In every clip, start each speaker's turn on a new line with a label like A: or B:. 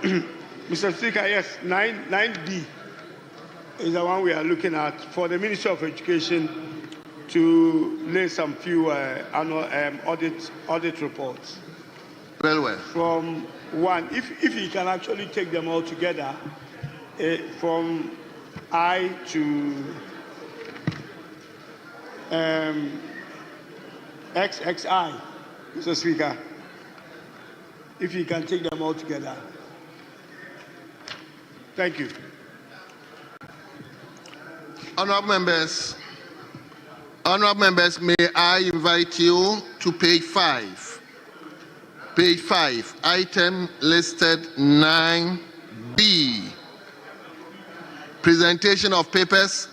A: Mr. Speaker, yes, 9B is the one we are looking at for the Ministry of Education to lay some few annual audit reports.
B: Very well.
A: From one, if you can actually take them all together, from I to XXI, Mr. Speaker, if you can take them all together. Thank you.
B: Honourable members, may I invite you to page 5. Page 5, item listed 9B. Presentation of papers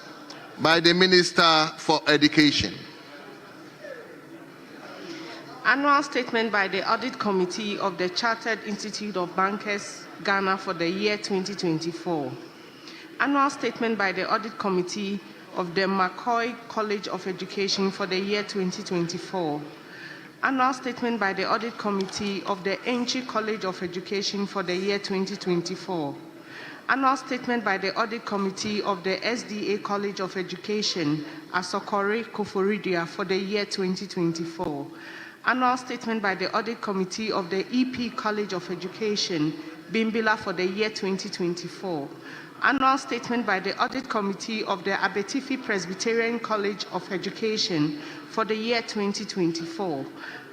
B: by the Minister for Education.
C: Annual statement by the Audit Committee of the Chartered Institute of Bankers, Ghana for the year 2024. Annual statement by the Audit Committee of the McCoy College of Education for the year 2024. Annual statement by the Audit Committee of the Enchi College of Education for the year 2024. Annual statement by the Audit Committee of the SDA College of Education, Asokore Koforidia for the year 2024. Annual statement by the Audit Committee of the EP College of Education, Bimbila for the year 2024. Annual statement by the Audit Committee of the Abetifi Presbyterian College of Education for the year 2024.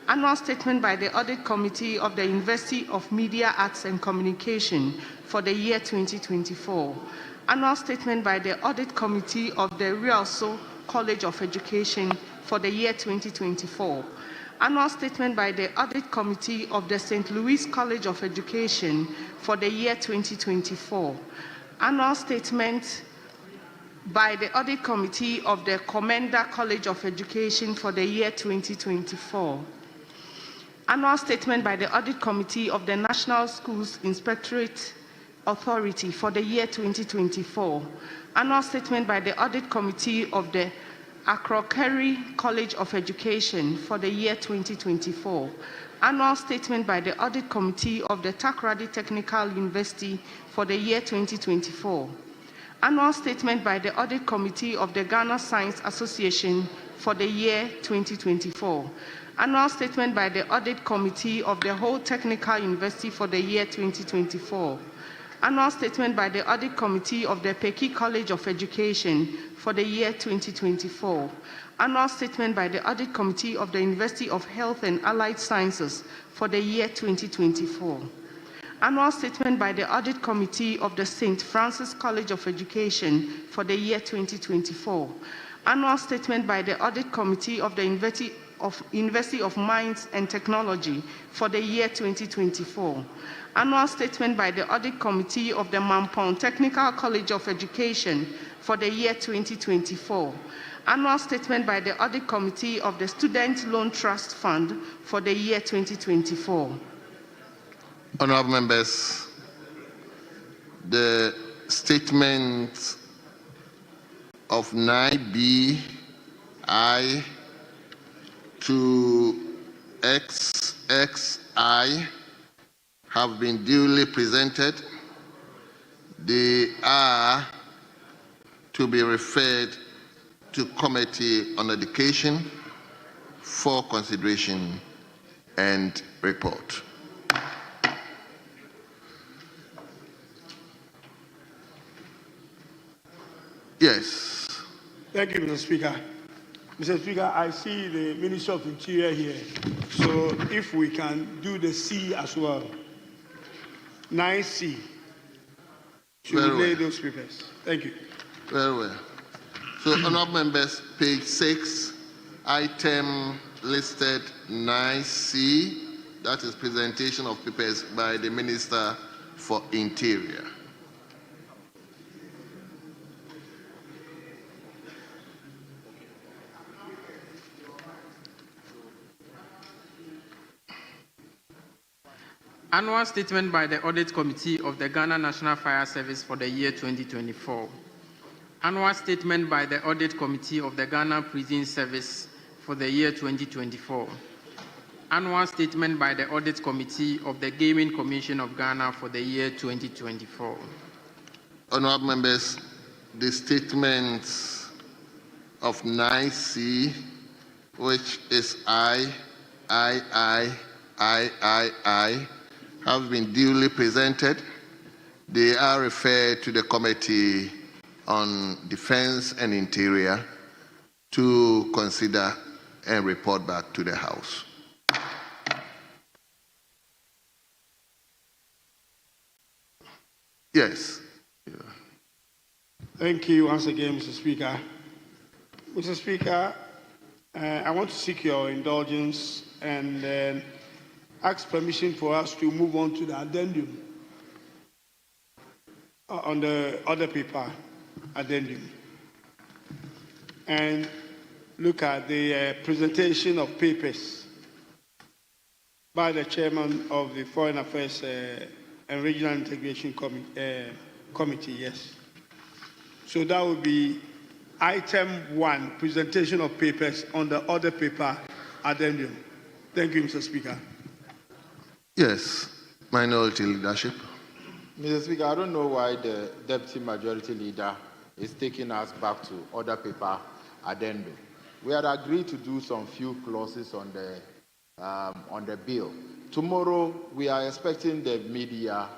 C: Annual statement by the Audit Committee of the University of Media, Arts and Communication for the year 2024. Annual statement by the Audit Committee of the Rialso College of Education for the year 2024. Annual statement by the Audit Committee of the St. Louis College of Education for the year 2024. Annual statement by the Audit Committee of the Commander College of Education for the year 2024. Annual statement by the Audit Committee of the National Schools Inspectorate Authority for the year 2024. Annual statement by the Audit Committee of the Akrokeri College of Education for the year 2024. Annual statement by the Audit Committee of the Takoradi Technical University for the year 2024. Annual statement by the Audit Committee of the Ghana Science Association for the year 2024. Annual statement by the Audit Committee of the Whole Technical University for the year 2024. Annual statement by the Audit Committee of the Peki College of Education for the year 2024. Annual statement by the Audit Committee of the University of Health and Allied Sciences for the year 2024. Annual statement by the Audit Committee of the St. Francis College of Education for the year 2024. Annual statement by the Audit Committee of the University of Mines and Technology for the year 2024. Annual statement by the Audit Committee of the Mampong Technical College of Education for the year 2024. Annual statement by the Audit Committee of the Student Loan Trust Fund for the year 2024.
B: Honourable members, the statement of 9B, I to XXI have been duly presented. They are to be referred to Committee on Education for consideration and report. Yes.
A: Thank you, Mr. Speaker. Mr. Speaker, I see the Minister of Interior here. So if we can do the C as well. 9C. To relay those papers. Thank you.
B: Very well. So, honourable members, page 6, item listed 9C, that is presentation of papers by the Minister for Interior.
D: Annual statement by the Audit Committee of the Ghana National Fire Service for the year 2024. Annual statement by the Audit Committee of the Ghana Prison Service for the year 2024. Annual Statement by the Audit Committee of the Gaming Commission of Ghana for the year 2024.
B: Honorable members, the statements of 9C, which is I, have been duly presented. They are referred to the Committee on Defense and Interior to consider and report back to the House. Yes.
A: Thank you once again, Mr. Speaker. Mr. Speaker, I want to seek your indulgence and ask permission for us to move on to the addendum on the other paper, addendum, and look at the presentation of papers by the chairman of the Foreign Affairs and Regional Integration Committee, yes. So that would be item 1, presentation of papers on the other paper, addendum. Thank you, Mr. Speaker.
B: Yes, minority leadership.
E: Mr. Speaker, I don't know why the Deputy Majority Leader is taking us back to other paper addendum. We had agreed to do some few clauses on the bill. Tomorrow, we are expecting the media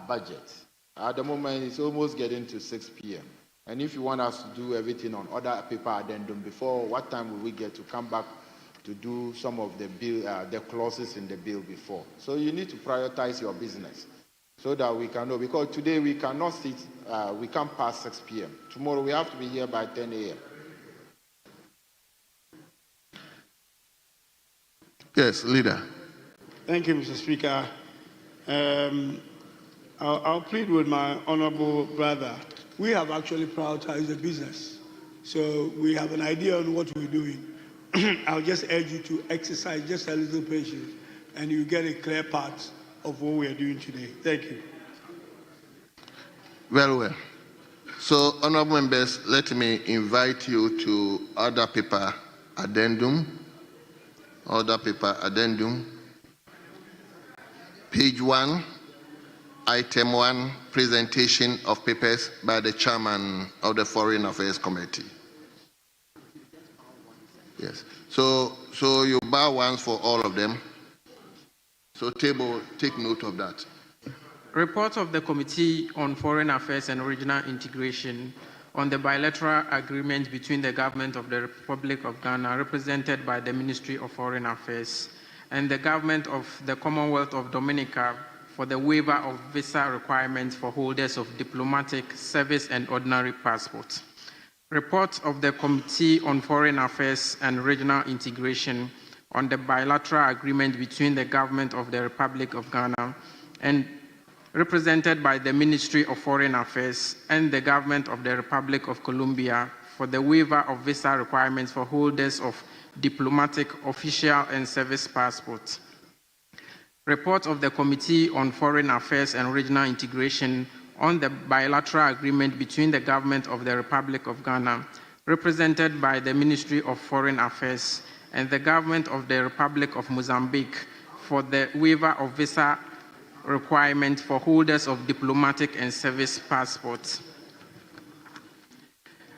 E: budget. At the moment, it's almost getting to 6 p.m. And if you want us to do everything on other paper addendum before, what time will we get to come back to do some of the bill, the clauses in the bill before? So you need to prioritize your business so that we can know. Because today we cannot sit, we can't pass 6 p.m. Tomorrow we have to be here by 10 a.m.
B: Yes, leader.
A: Thank you, Mr. Speaker. I'll plead with my honorable brother. We have actually prioritized the business. So we have an idea on what we're doing. I'll just urge you to exercise just a little patience and you get a clear path of what we are doing today. Thank you.
B: Very well. So, honorable members, let me invite you to other paper addendum. Other paper addendum. Page 1, item 1, presentation of papers by the chairman of the Foreign Affairs Committee. Yes. So you bar ones for all of them. So table, take note of that.
D: Report of the Committee on Foreign Affairs and Regional Integration on the bilateral agreement between the Government of the Republic of Ghana, represented by the Ministry of Foreign Affairs, and the Government of the Commonwealth of Dominica for the waiver of visa requirements for holders of diplomatic, service, and ordinary passports. Report of the Committee on Foreign Affairs and Regional Integration on the bilateral agreement between the Government of the Republic of Ghana and represented by the Ministry of Foreign Affairs and the Government of the Republic of Colombia for the waiver of visa requirements for holders of diplomatic, official, and service passports. Report of the Committee on Foreign Affairs and Regional Integration on the bilateral agreement between the Government of the Republic of Ghana, represented by the Ministry of Foreign Affairs, and the Government of the Republic of Mozambique for the waiver of visa requirements for holders of diplomatic and service passports.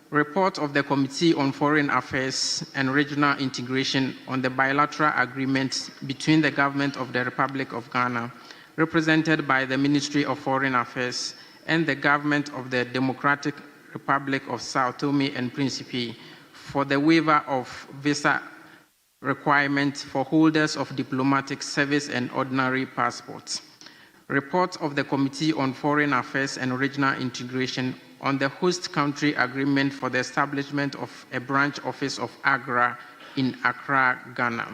D: Report of the Committee on Foreign Affairs and Regional Integration on the bilateral agreement between the Government of the Republic of Ghana, represented by the Ministry of Foreign Affairs, and the Government of the Democratic Republic of Sao Tome and Principe for the waiver of visa requirements for holders of diplomatic, service, and ordinary passports. Report of the Committee on Foreign Affairs and Regional Integration on the host country agreement for the establishment of a branch office of Agra in Accra, Ghana.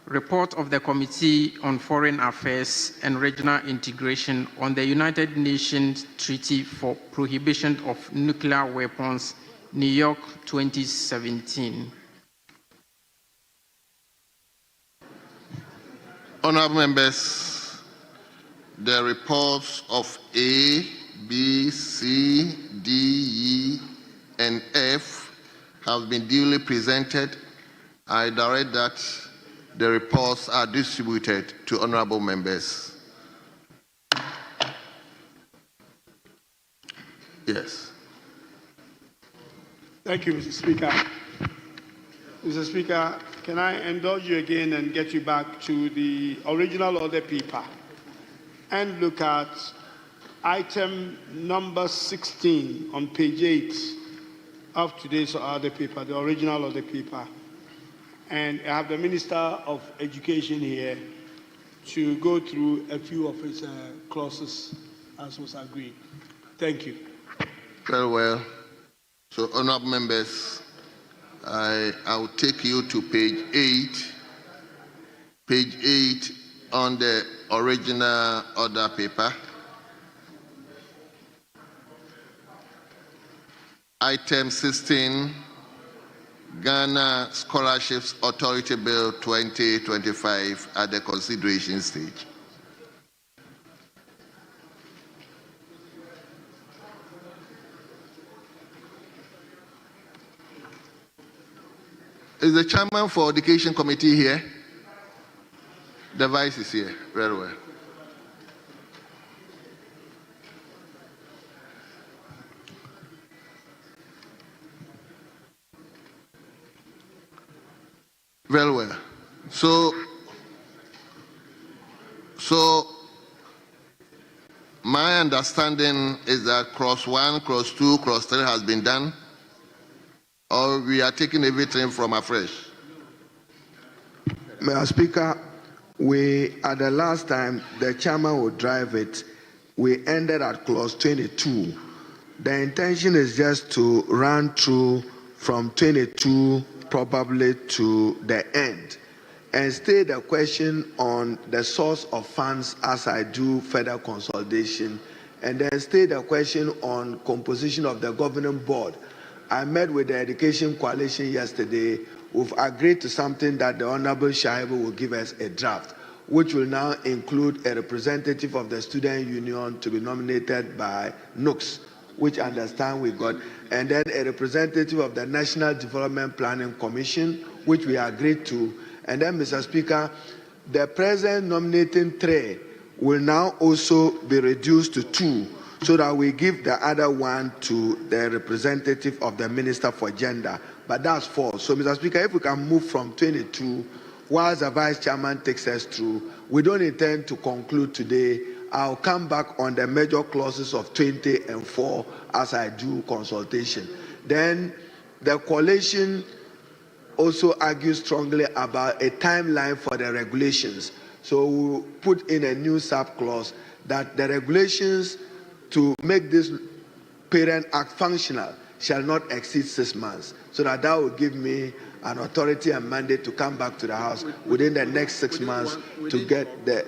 D: Report of the Committee on Foreign Affairs and Regional Integration on the United Nations Treaty for Prohibition of Nuclear Weapons, New York, 2017.
B: Honorable members, the reports of A, B, C, D, E, and F have been duly presented. I direct that The reports are distributed to honorable members. Yes.
A: Thank you, Mr. Speaker. Mr. Speaker, can I indulge you again and get you back to the original order paper and look at item number 16 on page 8 of today's order paper, the original order paper. And I have the Minister of Education here to go through a few of his clauses as was agreed. Thank you.
B: Very well. So, honorable members, I'll take you to page 8. Page 8 on the original order paper. Item 16, Ghana Scholarships Authority Bill 2025 at the consideration stage. Is the chairman for Education Committee here? The vice is here. Very well. Very well. So my understanding is that cross 1, cross 2, cross 3 has been done, or we are taking everything from afresh.
F: Mr. Speaker, at the last time, the chairman would drive it. We ended at clause 22. The intention is just to run through from 22 probably to the end and stay the question on the source of funds as I do further consolidation, and then stay the question on composition of the governing board. I met with the Education Coalition yesterday. We've agreed to something that the Honorable Shaibu will give us a draft, which will now include a representative of the student union to be nominated by NUCS, which I understand we got, and then a representative of the National Development Planning Commission, which we agreed to. And then, Mr. Speaker, the present nominating 3 will now also be reduced to 2, so that we give the other 1 to the representative of the Minister for Gender. But that's 4. So, Mr. Speaker, if we can move from 22, whilst the Vice Chairman takes us through, we don't intend to conclude today. I'll come back on the major clauses of 20 and 4 as I do consultation. Then the coalition also argues strongly about a timeline for the regulations. So we'll put in a new sub-clause that the regulations to make this Parent Act functional shall not exceed 6 months. So that will give me an authority and mandate to come back to the House within the next 6 months to get the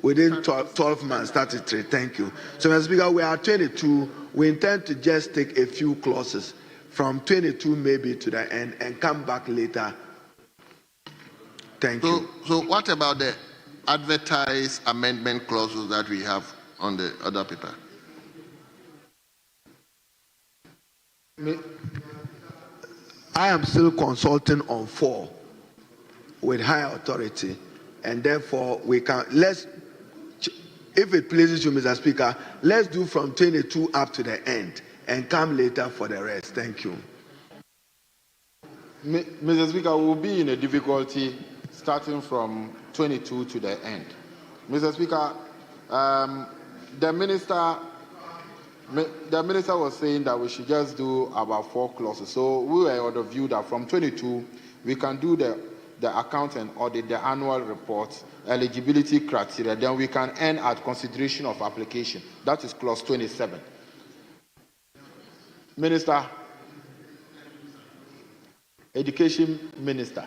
F: within 12 months, 33. Thank you. So, Mr. Speaker, we are 22. We intend to just take a few clauses from 22 maybe to the end and come back later. Thank you.
B: So what about the advertised amendment clauses that we have on the other paper?
F: I am still consulting on 4 with high authority, and therefore we can, if it pleases you, Mr. Speaker, let's do from 22 up to the end and come later for the rest. Thank you.
E: Mr. Speaker, we'll be in a difficulty starting from 22 to the end. Mr. Speaker, the minister was saying that we should just do about 4 clauses. So we were of the view that from 22, we can do the account and audit, the annual report, eligibility criteria, then we can end at consideration of application. That is clause 27. Minister, Education Minister.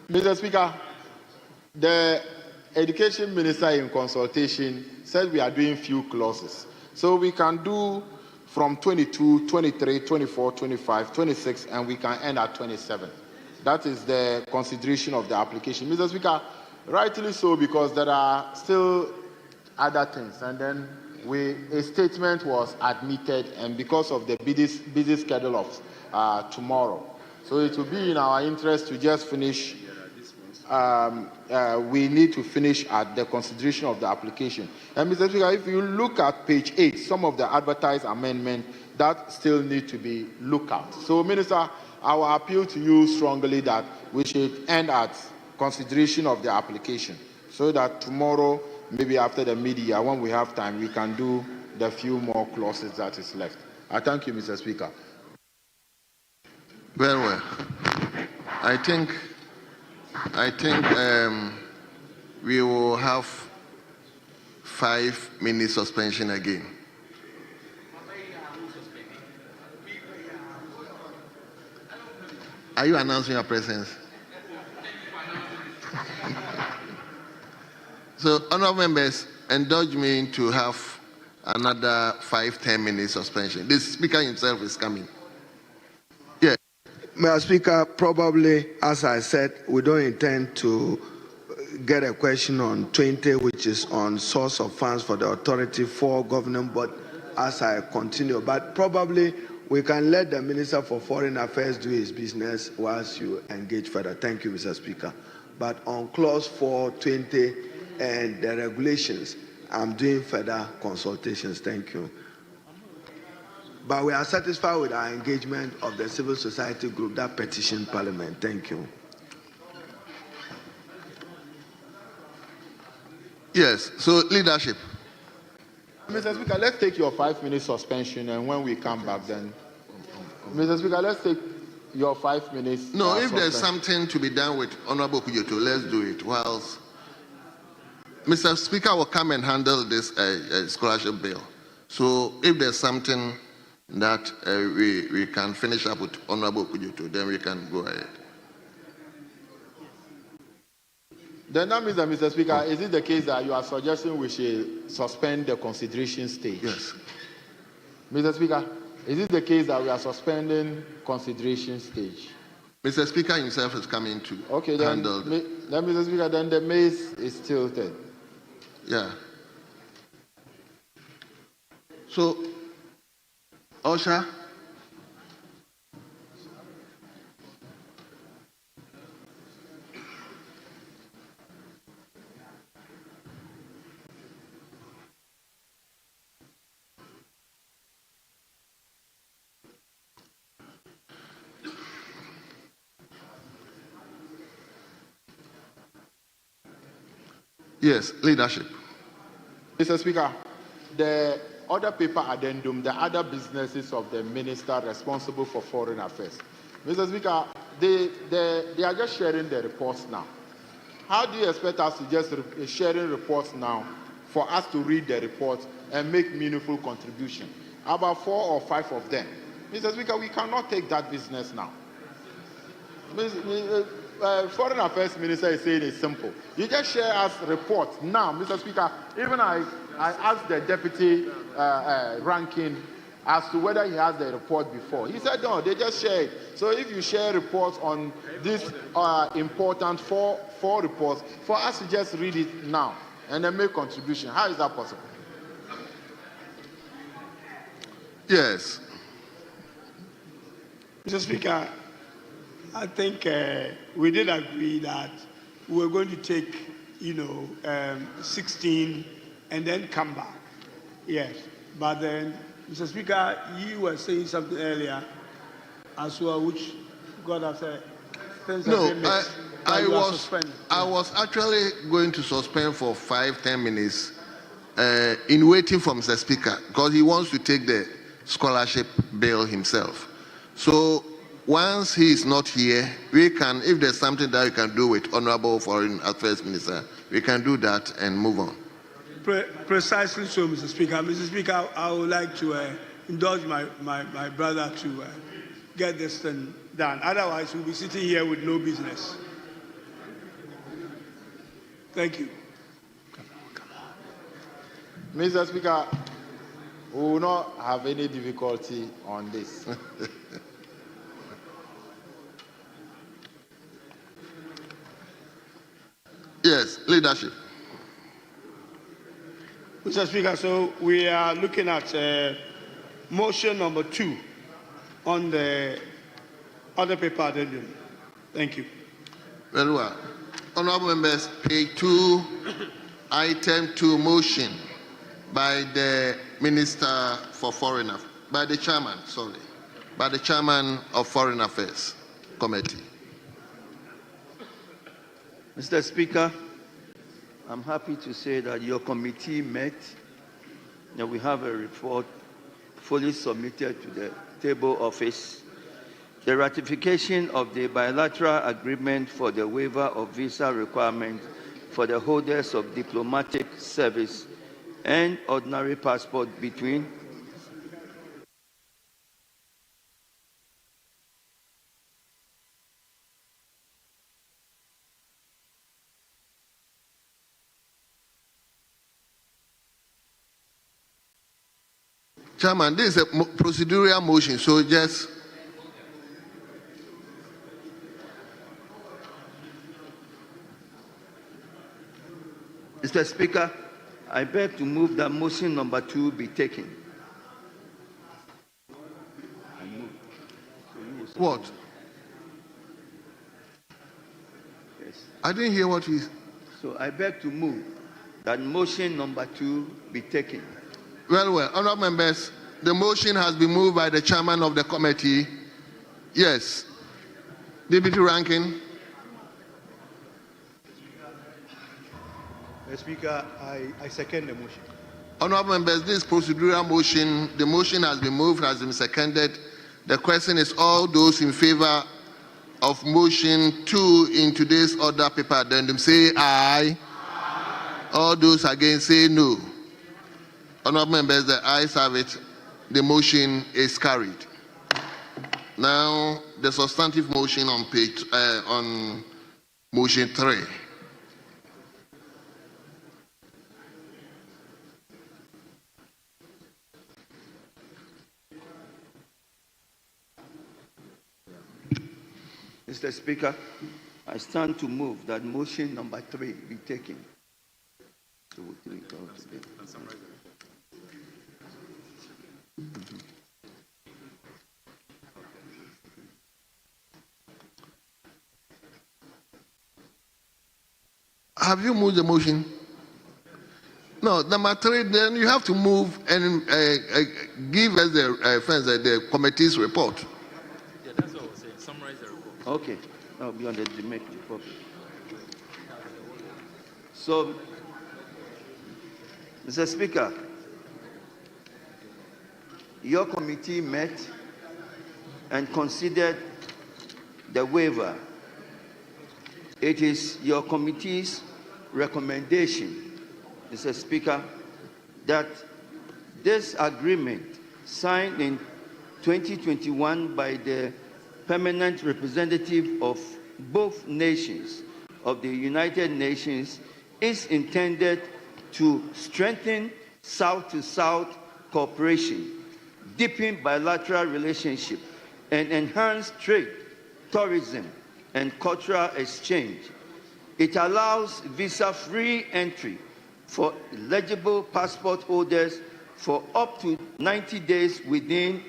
E: Mr. Speaker, the Education Minister in consultation said we are doing few clauses. So we can do from 22, 23, 24, 25, 26, and we can end at 27. That is the consideration of the application. Mr. Speaker, rightly so, because there are still other things. And then a statement was admitted, and because of the busy schedule of tomorrow, so it will be in our interest to just finish. We need to finish at the consideration of the application. And Mr. Speaker, if you look at page 8, some of the advertised amendment that still need to be looked at. So, Minister, I will appeal to you strongly that we should end at consideration of the application, so that tomorrow, maybe after the media, when we have time, we can do the few more clauses that is left. I thank you, Mr. Speaker.
B: Very well. I think we will have 5-minute suspension again. Are you announcing your presence? So, honorable members, indulge me to have another 5-10 minute suspension. The speaker himself is coming. Yeah.
F: Mr. Speaker, probably, as I said, we don't intend to get a question on 20, which is on source of funds for the authority for governing, but as I continue, but probably we can let the Minister for Foreign Affairs do his business whilst you engage further. Thank you, Mr. Speaker. But on clause 420 and the regulations, I'm doing further consultations. Thank you. But we are satisfied with our engagement of the civil society group that petitioned Parliament. Thank you.
B: Yes, so leadership.
E: Mr. Speaker, let's take your 5-minute suspension, and when we come back, then. Mr. Speaker, let's take your 5 minutes.
B: No, if
E: suspension.
B: there's something to be done with Honorable Kujoto, let's do it. Whilst Mr. Speaker will come and handle this scholarship bill. So if there's something that we can finish up with Honorable Kujoto, then we can go ahead.
E: Then that means that, Mr. Speaker, is it the case that you are suggesting we should suspend the consideration stage?
B: Yes.
E: Mr. Speaker, is it the case that we are suspending consideration stage?
B: Mr. Speaker himself is coming to handle.
E: Then, Mr. Speaker, then the mace is tilted.
B: Yeah. So, Osha. Yes, leadership.
E: Mr. Speaker, the other paper addendum, the other businesses of the minister responsible for foreign affairs. Mr. Speaker, they are just sharing the reports now. How do you expect us to just sharing reports now for us to read the reports and make meaningful contribution? About 4 or 5 of them. Mr. Speaker, we cannot take that business now. Foreign Affairs Minister is saying it's simple. You just share us reports now, Mr. Speaker. Even I asked the deputy ranking as to whether he has the report before. He said no, they just share it. So if you share reports on this important four reports, for us to just read it now and then make contribution, how is that possible?
B: Yes.
A: Mr. Speaker, I think we did agree that we were going to take, 16 and then come back. Yes. But then, Mr. Speaker, you were saying something earlier as well, which God has said.
B: No, I was actually going to suspend for 5-10 minutes in waiting for Mr. Speaker, because he wants to take the scholarship bill himself. So once he is not here, we can, if there's something that we can do with Honorable Foreign Affairs Minister, we can do that and move on.
A: Precisely so, Mr. Speaker. Mr. Speaker, I would like to indulge my brother to get this thing done. Otherwise, we'll be sitting here with no business. Thank you. Come on.
E: Mr. Speaker, we will not have any difficulty on this.
B: Yes, leadership.
A: Mr. Speaker, so we are looking at motion number 2 on the other paper addendum. Thank you.
B: Very well. Honorable members, page 2, item 2, motion by the Minister for Foreign Affairs, by the Chairman of Foreign Affairs Committee.
G: Mr. Speaker, I'm happy to say that your committee met and we have a report fully submitted to the table office. The ratification of the bilateral agreement for the waiver of visa requirements for the holders of diplomatic service and ordinary passport between
B: Chairman, this is a procedural motion, so just
G: Mr. Speaker, I beg to move that motion number 2 be taken.
B: what?
G: Yes.
B: I didn't hear what he.
G: So I beg to move that motion number 2 be taken.
B: Very well. Honorable members, the motion has been moved by the chairman of the committee. Yes. Deputy Ranking.
H: Mr. Speaker, I second the motion.
B: Honorable members, this procedural motion, the motion has been moved, has been seconded. The question is all those in favor of motion 2 in today's order paper addendum, say aye. All those against, say no. Honorable members, the ayes have it. The motion is carried. Now, the substantive motion on page on motion 3.
G: Mr. Speaker, I stand to move that motion number 3 be taken. So we'll do it all together.
B: Have you moved the motion? No, number 3, then you have to move and give us the committee's report.
I: Yeah, that's what I was saying. Summarize the report.
G: Okay, that will be on the Dominican Republic. So, Mr. Speaker, your committee met and considered the waiver. It is your committee's recommendation, Mr. Speaker, that this agreement signed in 2021 by the permanent representative of both nations of the United Nations is intended to strengthen South-to-South cooperation, deepen bilateral relationship, and enhance trade, tourism, and cultural exchange. It allows visa-free entry for eligible passport holders for up to 90 days within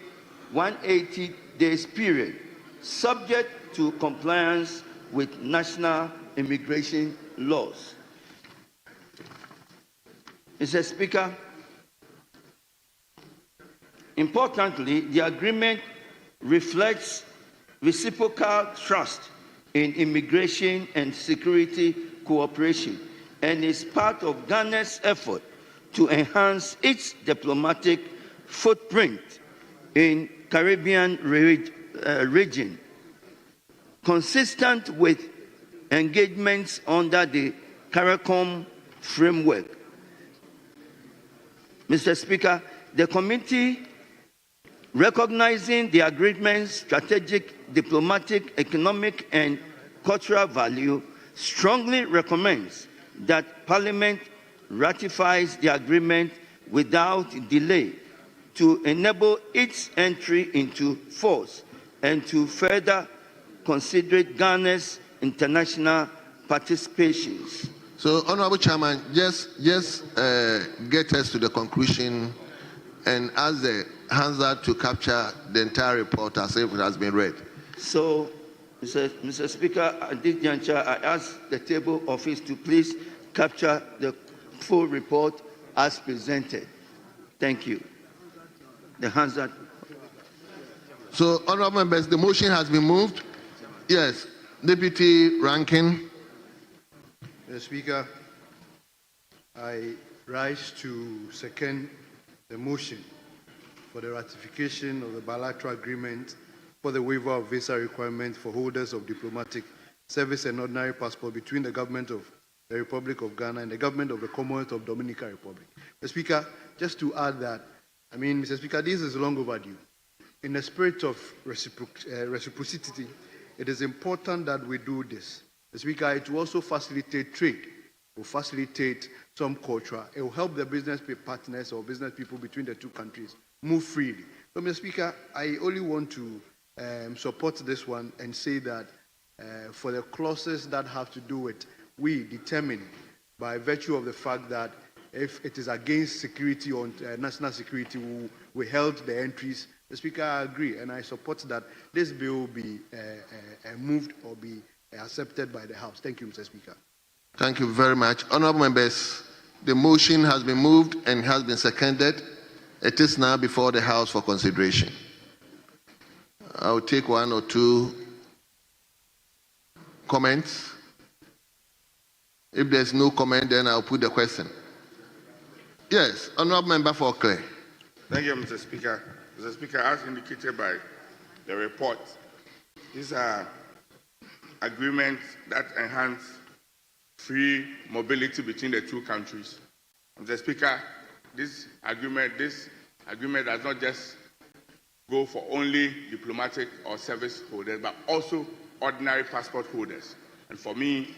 G: 180 days period, subject to compliance with national immigration laws. Mr. Speaker, importantly, the agreement reflects reciprocal trust in immigration and security cooperation and is part of Ghana's effort to enhance its diplomatic footprint in Caribbean region, consistent with engagements under the CARICOM framework. Mr. Speaker, the committee, recognizing the agreement's strategic, diplomatic, economic, and cultural value, strongly recommends that Parliament ratifies the agreement without delay to enable its entry into force and to further consider Ghana's international participations.
B: So, Honorable Chairman, just get us to the conclusion and ask the Hansard to capture the entire report as if it has been read.
G: So, Mr. Speaker, at this juncture, I ask the table office to please capture the full report as presented. Thank you. The Hansard.
B: So, honorable members, the motion has been moved. Yes, Deputy Ranking.
H: Mr. Speaker, I rise to second the motion for the ratification of the bilateral agreement for the waiver of visa requirements for holders of diplomatic service and ordinary passport between the government of the Republic of Ghana and the government of the Commonwealth of Dominica Republic. Mr. Speaker, just to add that, Mr. Speaker, this is long overdue. In the spirit of reciprocity, it is important that we do this. Mr. Speaker, it will also facilitate trade, it will facilitate some culture, it will help the business partners or business people between the two countries move freely. So, Mr. Speaker, I only want to support this one and say that for the clauses that have to do with we determine by virtue of the fact that if it is against security or national security, we held the entries. The Speaker, I agree, and I support that this bill be moved or be accepted by the House. Thank you, Mr. Speaker.
B: Thank you very much. Honorable members, the motion has been moved and has been seconded. It is now before the House for consideration. I'll take one or two comments. If there's no comment, then I'll put the question. Yes, Honorable Member for Clay.
J: Thank you, Mr. Speaker. Mr. Speaker, as indicated by the report, these are agreements that enhance free mobility between the two countries. Mr. Speaker, this agreement does not just go for only diplomatic or service holders, but also ordinary passport holders. And for me,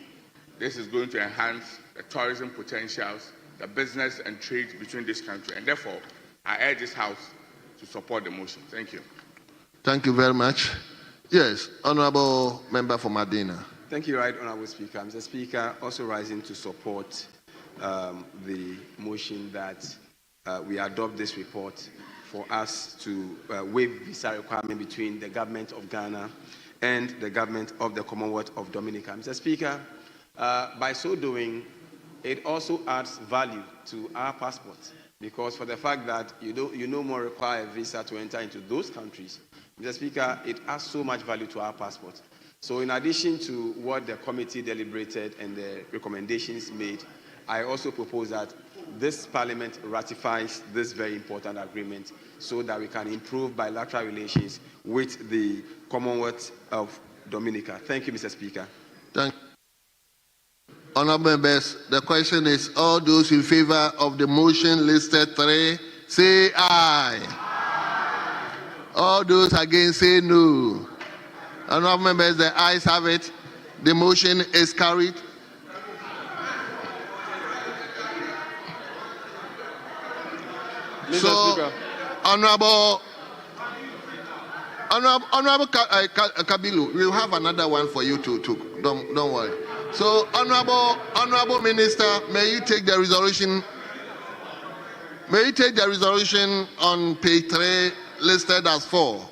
J: this is going to enhance the tourism potentials, the business and trade between this country. And therefore, I urge this House to support the motion. Thank you.
B: Thank you very much. Yes, Honorable Member for Medina.
K: Thank you, Right Honorable Speaker. Mr. Speaker, also rising to support the motion that we adopt this report for us to waive visa requirement between the government of Ghana and the government of the Commonwealth of Dominica. Mr. Speaker, by so doing, it also adds value to our passports, because for the fact that you no more require a visa to enter into those countries, Mr. Speaker, it adds so much value to our passports. So in addition to what the committee deliberated and the recommendations made, I also propose that this Parliament ratifies this very important agreement so that we can improve bilateral relations with the Commonwealth of Dominica. Thank you, Mr. Speaker.
B: Thank you. Honourable members, the question is, all those in favor of the motion listed 3, say aye. Aye. All those against, say no. Honourable members, the ayes have it. The motion is carried.
K: Mr.
B: So,
K: Speaker.
B: Honourable Kabilu, we'll have another one for you to don't worry. So, Honourable Minister, may you take the resolution? May you take the resolution on page 3, listed as 4.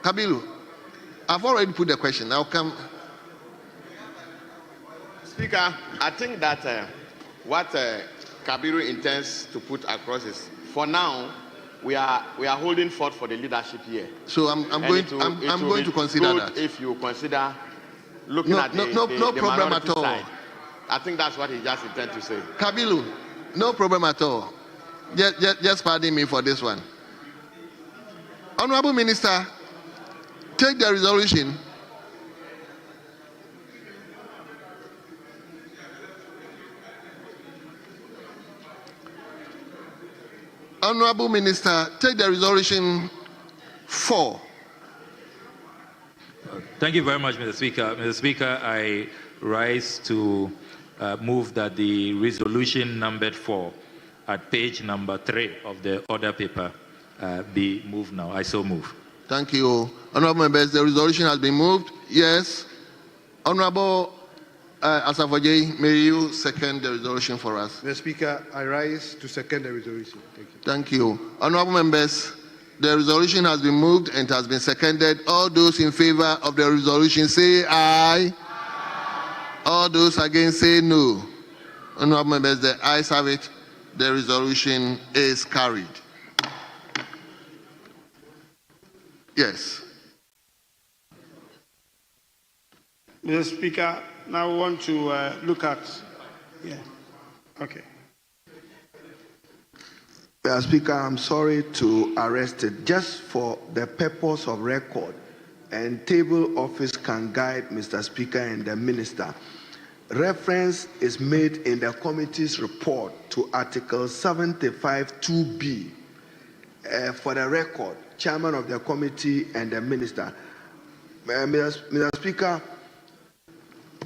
B: Kabilu, I've already put the question. I'll come.
L: Speaker, I think that what Kabiru intends to put across is, for now, we are holding forth for the leadership here.
B: So I'm going to consider that.
L: If you consider looking at the
B: problem at all.
L: Side. I think that's what he just intended to say.
B: Kabilu, no problem at all. Just pardon me for this one. Honourable Minister, take the resolution. Honourable Minister, take the resolution 4.
I: Thank you very much, Mr. Speaker. Mr. Speaker, I rise to move that the resolution numbered 4 at page number 3 of the order paper be moved now. I so move.
B: Thank you. Honorable members, the resolution has been moved. Yes. Honorable Asafoye, may you second the resolution for us?
H: Mr. Speaker, I rise to second the resolution. Thank you.
B: Thank you. Honorable members, the resolution has been moved and has been seconded. All those in favor of the resolution say aye. All those against say no. Honorable members, the ayes have it. The resolution is carried. Yes.
A: Mr. Speaker, now we want to look at, okay.
F: Mr. Speaker, I'm sorry to arrest it just for the purpose of record, and table office can guide Mr. Speaker and the minister. Reference is made in the committee's report to Article 75(2)(b). For the record, Chairman of the committee and the minister. Mr. Speaker,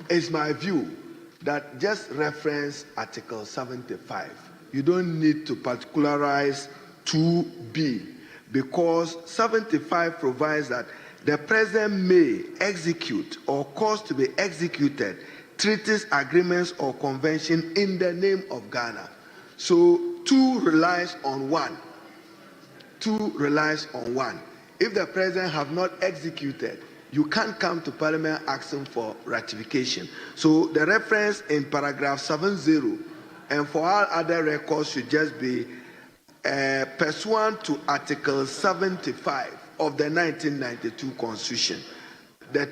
F: it's my view that just reference Article 75. You don't need to particularize 2B, because 75 provides that the president may execute or cause to be executed treaties, agreements, or convention in the name of Ghana. So 2 relies on 1. 2 relies on 1. If the president have not executed, you can't come to Parliament asking for ratification. So the reference in paragraph 70 and for all other records should just be pursuant to Article 75 of the 1992 Constitution. The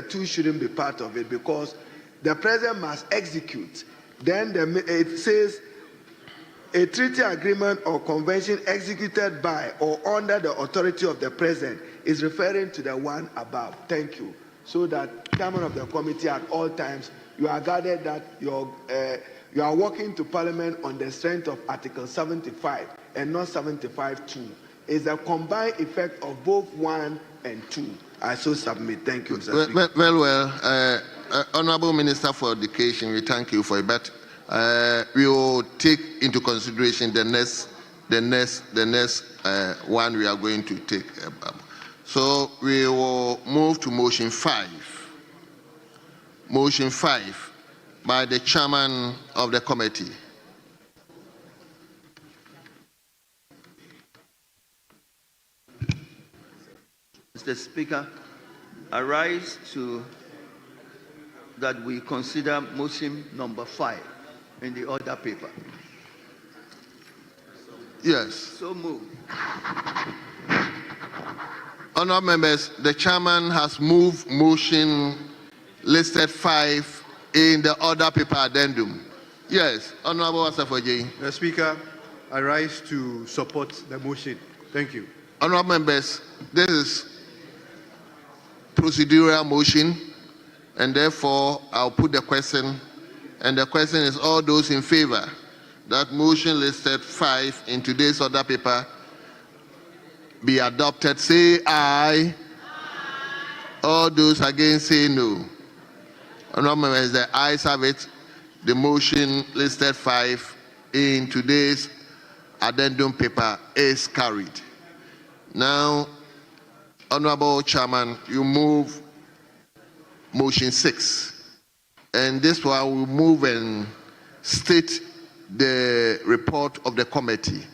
F: two shouldn't be part of it, because the president must execute. Then it says a treaty, agreement, or convention executed by or under the authority of the president is referring to the one above. Thank you. So that, Chairman of the committee, at all times, you are guarded that you are walking to Parliament on the strength of Article 75 and not 75(2). It's a combined effect of both 1 and 2. I so submit. Thank you, Mr. Speaker.
B: Well. Honorable Minister for Education, we thank you for it, but we will take into consideration the next one we are going to take. So we will move to motion 5. Motion 5 by the chairman of the committee.
G: Mr. Speaker, I rise to that we consider motion number 5 in the order paper.
B: Yes.
G: So moved.
B: Honourable members, the chairman has moved motion listed 5 in the order paper addendum. Yes, Honourable Asafoye.
H: Mr. Speaker, I rise to support the motion. Thank you.
B: Honourable members, this is procedural motion, and therefore I'll put the question, and the question is all those in favor that motion listed 5 in today's order paper be adopted, say aye. All those against say no. Honourable members, the ayes have it. The motion listed 5 in today's addendum paper is carried. Now, Honourable Chairman, you move motion 6, and this one will move and state the report of the committee.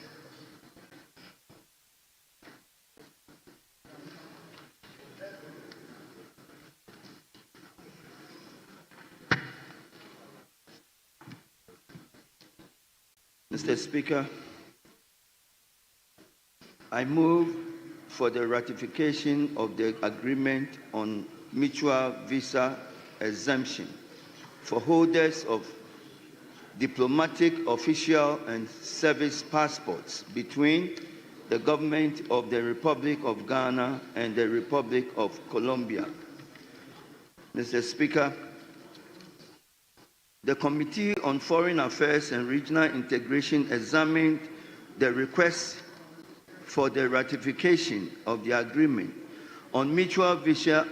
G: Mr. Speaker, I move for the ratification of the agreement on mutual visa exemption for holders of diplomatic, official, and service passports between the government of the Republic of Ghana and the Republic of Colombia. Mr. Speaker, the Committee on Foreign Affairs and Regional Integration examined the request for the ratification of the agreement on mutual visa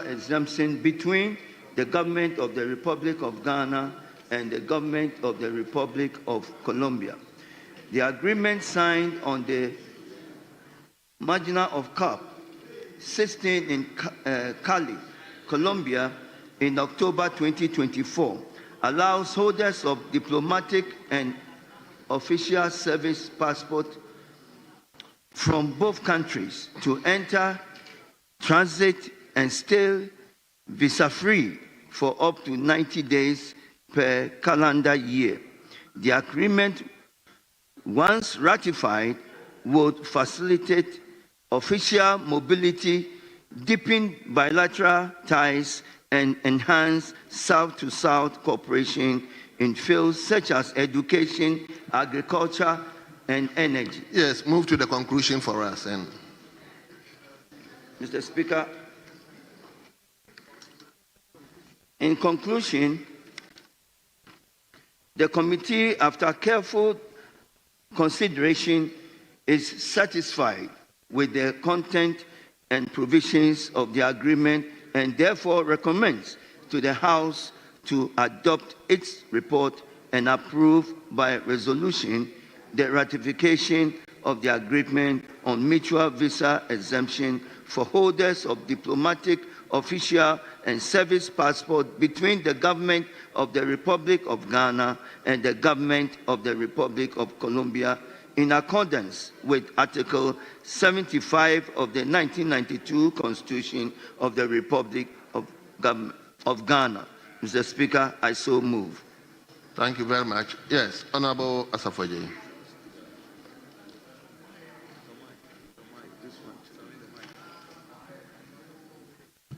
G: exemption between the government of the Republic of Ghana and the government of the Republic of Colombia. The agreement signed on the Marginal of CAP 16 in Cali, Colombia, in October 2024, allows holders of diplomatic and official service passport from both countries to enter, transit, and stay visa-free for up to 90 days per calendar year. The agreement, once ratified, would facilitate official mobility, deepen bilateral ties, and enhance South-to-South cooperation in fields such as education, agriculture, and energy.
B: Yes, move to the conclusion for us. And
G: Mr. Speaker, in conclusion, the committee, after careful consideration, is satisfied with the content and provisions of the agreement and therefore recommends to the House to adopt its report and approve by resolution the ratification of the agreement on mutual visa exemption for holders of diplomatic, official, and service passport between the government of the Republic of Ghana and the government of the Republic of Colombia in accordance with Article 75 of the 1992 Constitution of the Republic of Ghana. Mr. Speaker, I so move.
B: thank you very much. Yes, Honorable Asafoye.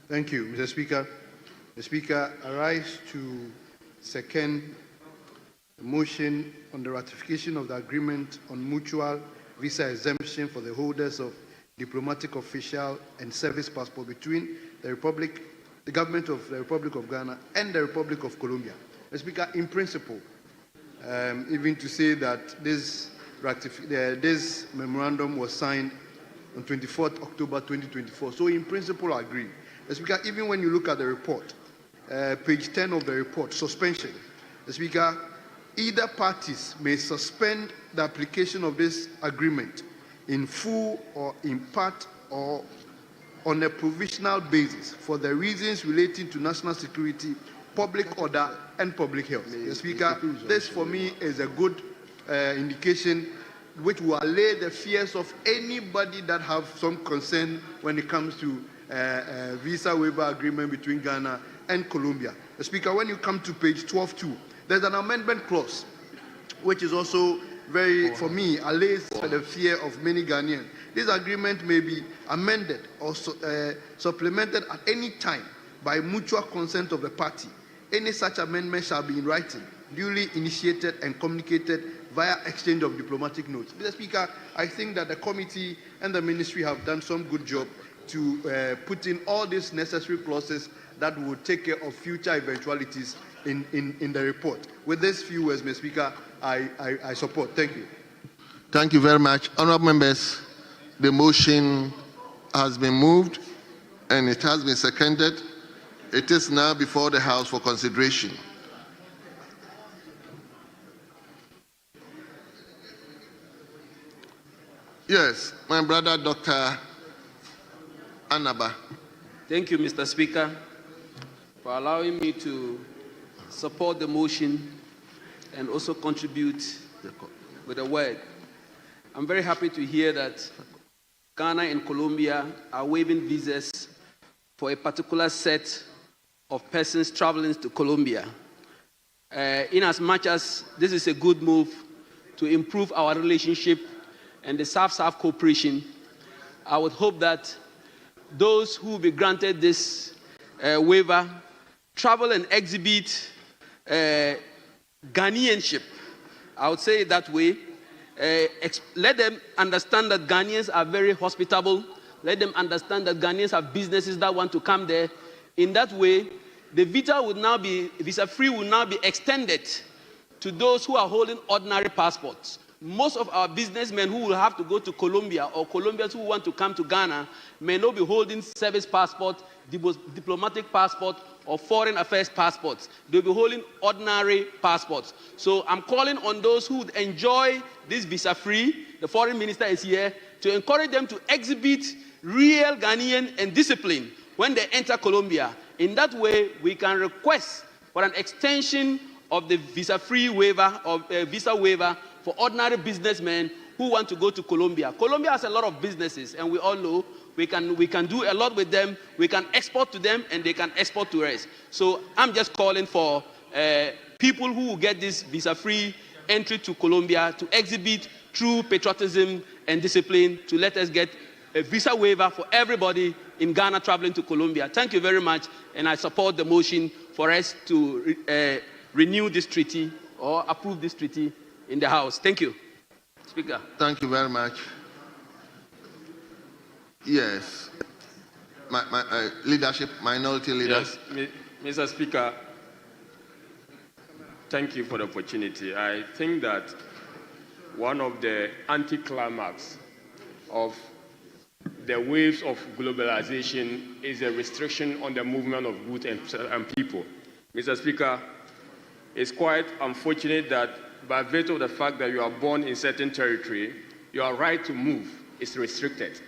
H: Thank you, Mr. Speaker. The Speaker, I rise to second the motion on the ratification of the agreement on mutual visa exemption for the holders of diplomatic, official, and service passport between the government of the Republic of Ghana and the Republic of Colombia. Mr. Speaker, in principle, even to say that this memorandum was signed on 24th October 2024. So in principle, I agree. Mr. Speaker, even when you look at the report, page 10 of the report, suspension. Mr. Speaker, either parties may suspend the application of this agreement in full or in part or on a provisional basis for the reasons relating to national security, public order, and public health. Mr. Speaker, this for me is a good indication which will allay the fears of anybody that have some concern when it comes to visa waiver agreement between Ghana and Colombia. Mr. Speaker, when you come to page 12.2, there's an amendment clause which is also very, for me, allays the fear of many Ghanaians. This agreement may be amended or supplemented at any time by mutual consent of the party. Any such amendment shall be in writing, duly initiated and communicated via exchange of diplomatic notes. Mr. Speaker, I think that the committee and the ministry have done some good job to put in all these necessary clauses that will take care of future eventualities in the report. With these few words, Mr. Speaker, I support. Thank you.
B: Thank you very much. Honorable members, the motion has been moved and it has been seconded. It is now before the House for consideration. Yes, my brother, Dr. Anaba.
M: Thank you, Mr. Speaker, for allowing me to support the motion and also contribute with a word. I'm very happy to hear that Ghana and Colombia are waiving visas for a particular set of persons traveling to Colombia. In as much as this is a good move to improve our relationship and the South-South cooperation, I would hope that those who will be granted this waiver travel and exhibit Ghanaianship. I would say it that way. Let them understand that Ghanaians are very hospitable. Let them understand that Ghanaians have businesses that want to come there. In that way, the visa-free will now be extended to those who are holding ordinary passports. most of our businessmen who will have to go to Colombia, or Colombians who want to come to Ghana, may not be holding service passport, diplomatic passport, or foreign affairs passports. They'll be holding ordinary passports. So I'm calling on those who would enjoy this visa-free, the foreign minister is here, to encourage them to exhibit real Ghanaian and discipline when they enter Colombia. In that way, we can request for an extension of the visa-free waiver, or visa waiver, for ordinary businessmen who want to go to Colombia. Colombia has a lot of businesses, and we all know we can do a lot with them. We can export to them, and they can export to us. So I'm just calling for people who will get this visa-free entry to Colombia to exhibit true patriotism and discipline, to let us get a visa waiver for everybody in Ghana traveling to Colombia. Thank you very much, and I support the motion for us to renew this treaty or approve this treaty in the House. Thank you, Speaker.
B: Thank you very much. Yes. Leadership, minority leaders.
N: Yes, Mr. Speaker, thank you for the opportunity. I think that one of the anti-climax of the waves of globalization is a restriction on the movement of goods and people. Mr. Speaker, it's quite unfortunate that by virtue of the fact that you are born in certain territory, your right to move is restricted.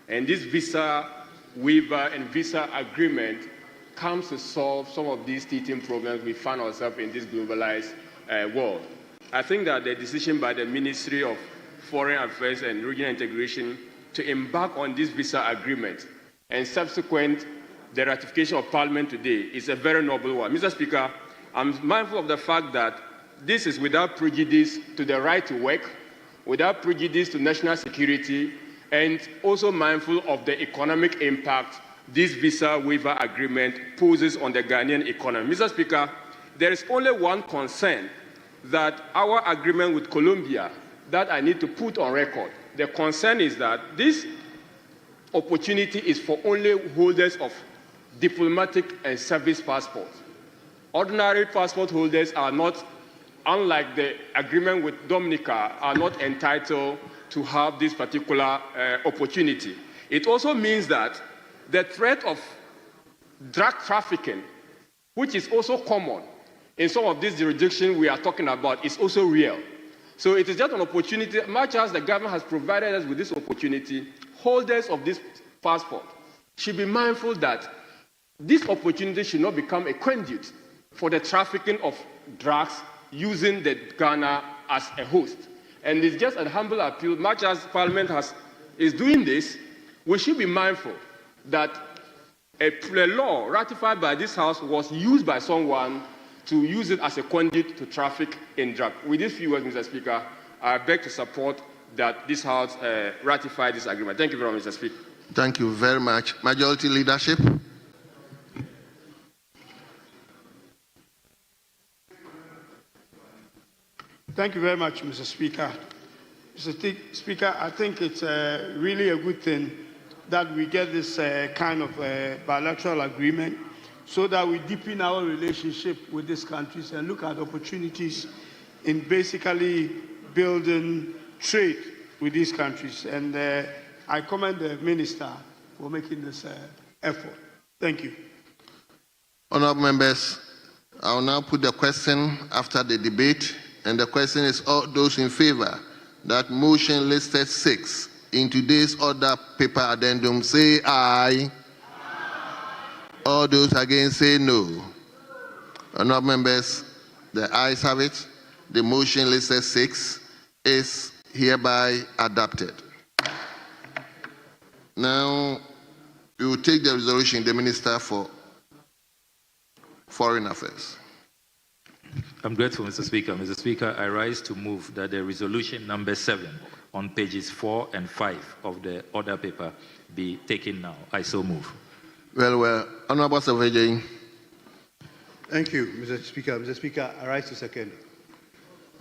N: And this visa waiver and visa agreement comes to solve some of these teething problems we find ourselves in this globalized world. I think that the decision by the Ministry of Foreign Affairs and Regional Integration to embark on this visa agreement and subsequent the ratification of Parliament today is a very noble one. Mr. Speaker, I'm mindful of the fact that this is without prejudice to the right to work, without prejudice to national security, and also mindful of the economic impact this visa waiver agreement poses on the Ghanaian economy. Mr. Speaker, there is only one concern that our agreement with Colombia that I need to put on record. The concern is that this opportunity is for only holders of diplomatic and service passports. Ordinary passport holders are not, unlike the agreement with Dominica, are not entitled to have this particular opportunity. It also means that the threat of drug trafficking, which is also common in some of these jurisdictions we are talking about, is also real. So it is just an opportunity. Much as the government has provided us with this opportunity, holders of this passport should be mindful that this opportunity should not become a conduit for the trafficking of drugs using the Ghana as a host. And it's just a humble appeal, much as Parliament is doing this, we should be mindful that a law ratified by this House was used by someone to use it as a conduit to traffic in drugs. With these few words, Mr. Speaker, I beg to support that this House ratify this agreement. Thank you very much, Mr. Speaker.
B: Thank you very much. Majority leadership.
A: Thank you very much, Mr. Speaker. Mr. Speaker, I think it's really a good thing that we get this kind of bilateral agreement so that we deepen our relationship with these countries and look at opportunities in basically building trade with these countries. And I commend the Minister for making this effort. Thank you.
B: Honourable members, I will now put the question after the debate. And the question is, all those in favor that motion listed 6 in today's order paper addendum, say aye. All those against, say no. Honourable members, the ayes have it. The motion listed 6 is hereby adopted. Now, we will take the resolution, the Minister for Foreign Affairs.
I: I'm grateful, Mr. Speaker. Mr. Speaker, I rise to move that the resolution number 7 on pages 4 and 5 of the order paper be taken now. I so move.
B: Well, Honourable Savage.
H: Thank you, Mr. Speaker. Mr. Speaker, I rise to second.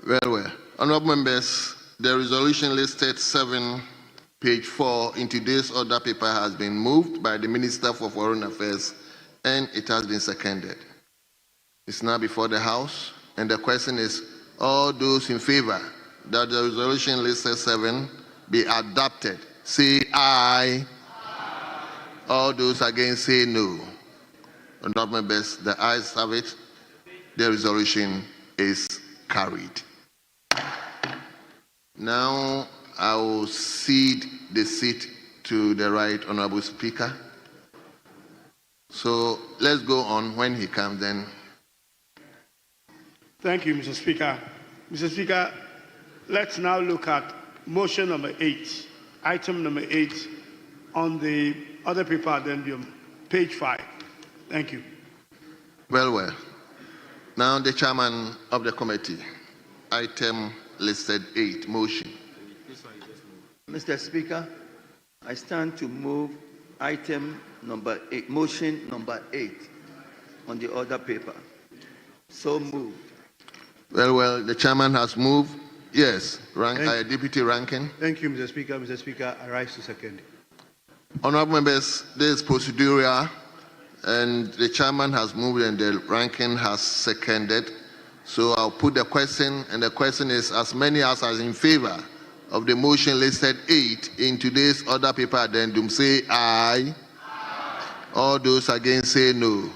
B: Well. Honourable members, the resolution listed 7, page 4 in today's order paper has been moved by the Minister for Foreign Affairs and it has been seconded. It's now before the House, and the question is, all those in favor that the resolution listed 7 be adopted, say aye. All those against say no. Honourable members, the ayes have it. The resolution is carried. Now I will cede the seat to the Right Honourable Speaker. So let's go on. When he comes, then.
A: Thank you, Mr. Speaker. Mr. Speaker, let's now look at motion number 8, item number 8 on the other paper addendum, page 5. Thank you.
B: Well. Now the chairman of the committee, item listed 8, motion.
G: Mr. Speaker, I stand to move item number 8, motion number 8 on the other paper. So moved.
B: Well, the chairman has moved. Yes, Deputy Rankin.
H: Thank you, Mr. Speaker. Mr. Speaker, I rise to second.
B: Honourable members, this is procedural, and the chairman has moved and the ranking has seconded. So I'll put the question, and the question is, as many as are in favor of the motion listed 8 in today's other paper addendum, say aye. All those against say no.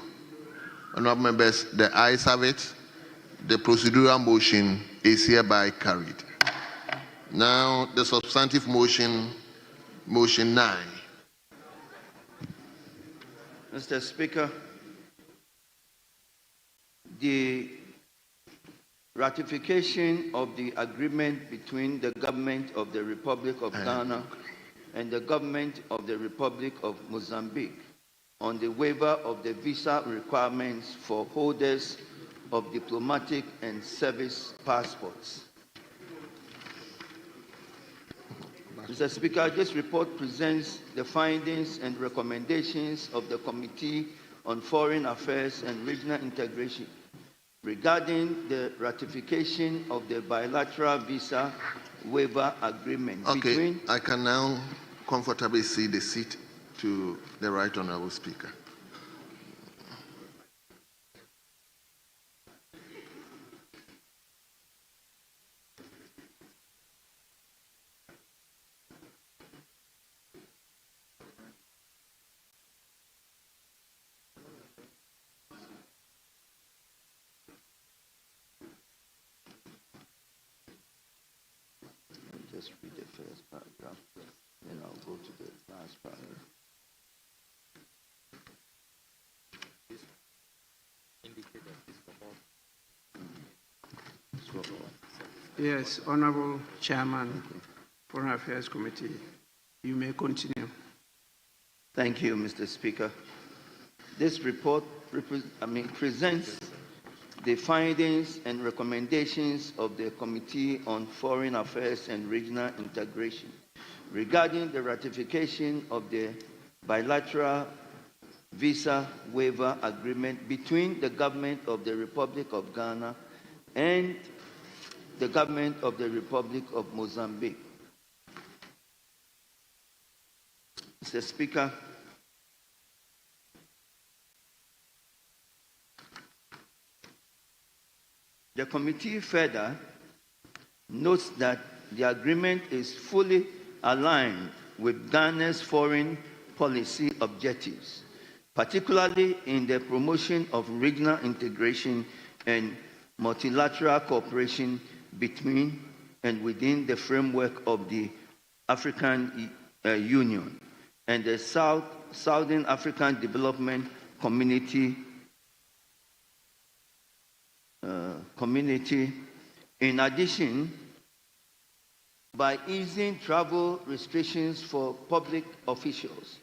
B: Honourable members, the ayes have it. The procedural motion is hereby carried. Now the substantive motion, motion 9.
G: Mr. Speaker, the ratification of the agreement between the government of the Republic of Ghana and the government of the Republic of Mozambique on the waiver of the visa requirements for holders of diplomatic and service passports. Mr. Speaker, this report presents the findings and recommendations of the Committee on Foreign Affairs and Regional Integration regarding the ratification of the bilateral visa waiver agreement between...
B: I can now comfortably cede the seat to the Right Honourable Speaker.
G: Just read the first paragraph, then I'll go to the last paragraph.
O: Yes, Honorable Chairman, Foreign Affairs Committee, you may continue.
G: Thank you, Mr. Speaker. This report presents the findings and recommendations of the Committee on Foreign Affairs and Regional Integration regarding the ratification of the bilateral visa waiver agreement between the government of the Republic of Ghana and the government of the Republic of Mozambique. Mr. Speaker, the committee further notes that the agreement is fully aligned with Ghana's foreign policy objectives, particularly in the promotion of regional integration and multilateral cooperation between and within the framework of the African Union and the Southern African Development Community. In addition, by easing travel restrictions for public officials,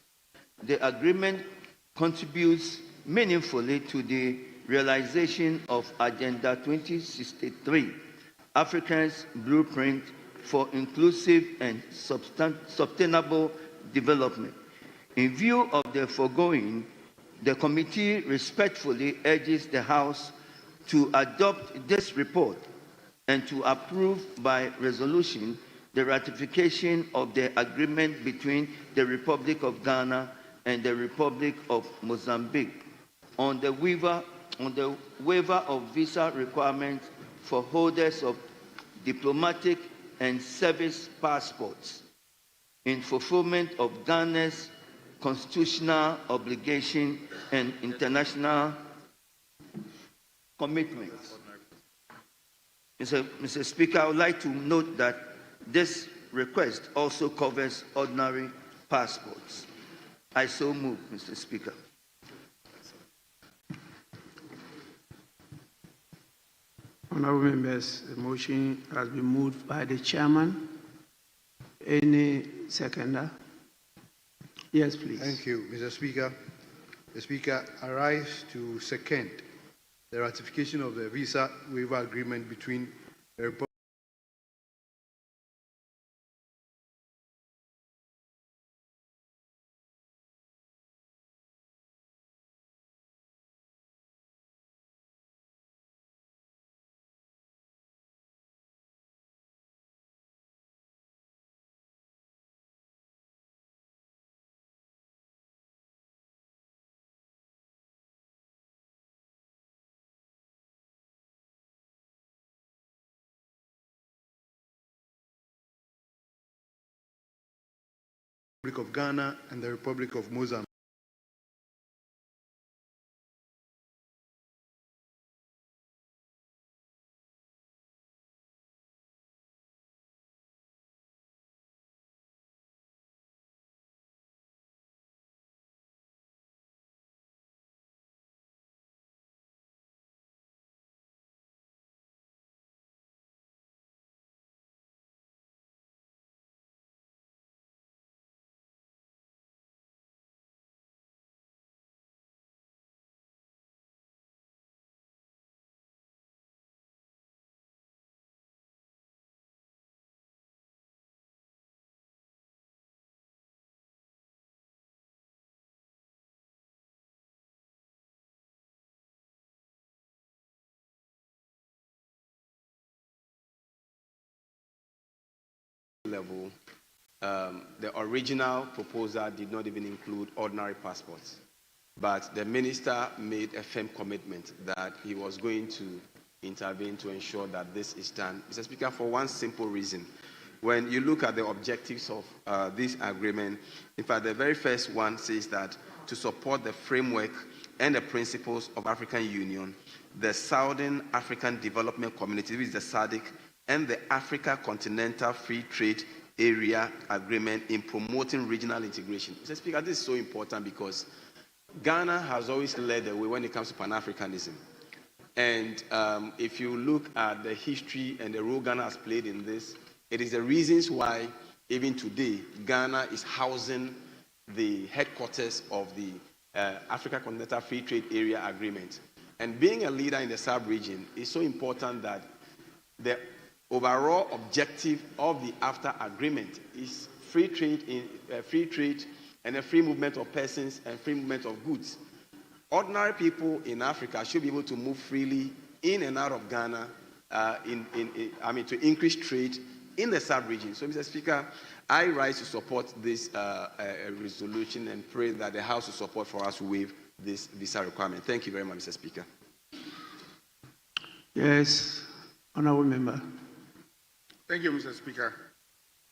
G: the agreement contributes meaningfully to the realization of Agenda 2063, Africa's blueprint for inclusive and sustainable development. In view of the foregoing, the committee respectfully urges the House to adopt this report and to approve by resolution the ratification of the agreement between the Republic of Ghana and the Republic of Mozambique on the waiver of visa requirements for holders of diplomatic and service passports in fulfillment of Ghana's constitutional obligation and international commitments. Mr. Speaker, I would like to note that this request also covers ordinary passports. I so move, Mr. Speaker.
O: Honorable members, the motion has been moved by the chairman. Any seconder? Yes, please.
H: Thank you, Mr. Speaker. The Speaker, I rise to second the ratification of the visa waiver agreement between the Republic of Ghana and the Republic of Mozambique.
K: Level, the original proposal did not even include ordinary passports, but the minister made a firm commitment that he was going to intervene to ensure that this is done. Mr. Speaker, for one simple reason. When you look at the objectives of this agreement, in fact, the very first one says that to support the framework and the principles of African Union, the Southern African Development Community, which is the SADC, and the Africa Continental Free Trade Area Agreement in promoting regional integration. Mr. Speaker, this is so important because Ghana has always led the way when it comes to Pan-Africanism. And if you look at the history and the role Ghana has played in this, it is the reasons why even today Ghana is housing the headquarters of the Africa Continental Free Trade Area Agreement. And being a leader in the sub-region is so important that the overall objective of the AFTA agreement is free trade and a free movement of persons and free movement of goods. Ordinary people in Africa should be able to move freely in and out of Ghana to increase trade in the sub-region. So, Mr. Speaker, I rise to support this resolution and pray that the House will support for us to waive this visa requirement. Thank you very much, Mr. Speaker.
O: Yes, honorable member.
J: Thank you, Mr. Speaker.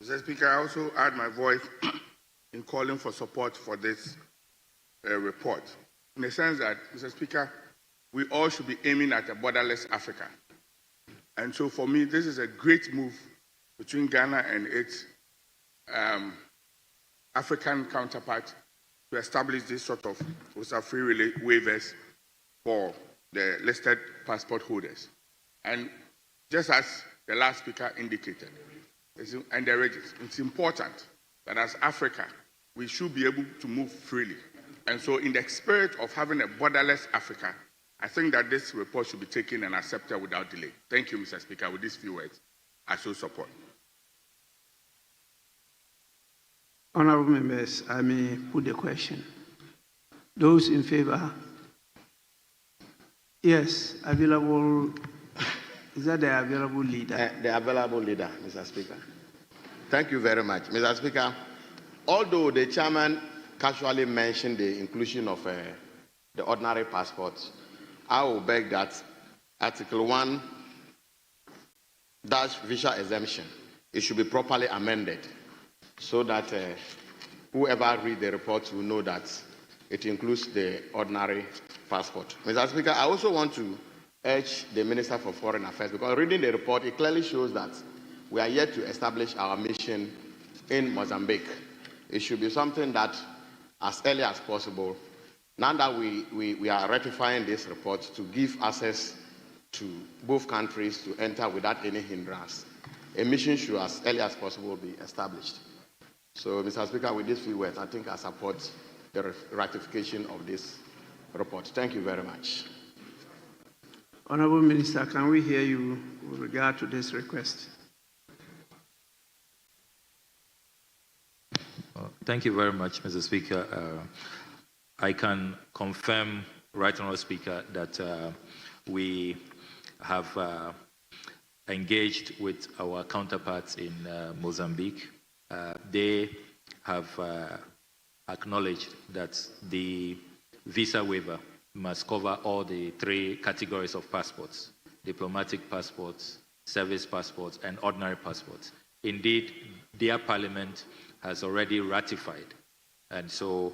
J: Mr. Speaker, I also add my voice in calling for support for this report, in the sense that, Mr. Speaker, we all should be aiming at a borderless Africa. And so for me, this is a great move between Ghana and its African counterpart to establish this sort of visa-free waivers for the listed passport holders. And just as the last speaker indicated, and it's important that as Africa, we should be able to move freely. And so in the spirit of having a borderless Africa, I think that this report should be taken and accepted without delay. Thank you, Mr. Speaker. With these few words, I show support.
O: Honorable members, I may put the question. Those in favor? Yes, available. Is that the available leader?
L: The available leader, Mr. Speaker. Thank you very much. Mr. Speaker, although the chairman casually mentioned the inclusion of the ordinary passports, I will beg that Article 1 - visa exemption it should be properly amended so that whoever read the report will know that it includes the ordinary passport. Mr. Speaker, I also want to urge the Minister for Foreign Affairs, because reading the report, it clearly shows that we are yet to establish our mission in Mozambique. It should be something that, as early as possible, now that we are ratifying this report, to give access to both countries to enter without any hindrance. A mission should, as early as possible, be established. So, Mr. Speaker, with these few words, I think I support the ratification of this report. Thank you very much.
O: Honorable Minister, can we hear you with regard to this request?
I: Thank you very much, Mr. Speaker. I can confirm, Right Honourable Speaker, that we have engaged with our counterparts in Mozambique. They have acknowledged that the visa waiver must cover all the three categories of passports: diplomatic passports, service passports, and ordinary passports. Indeed, their parliament has already ratified. And so,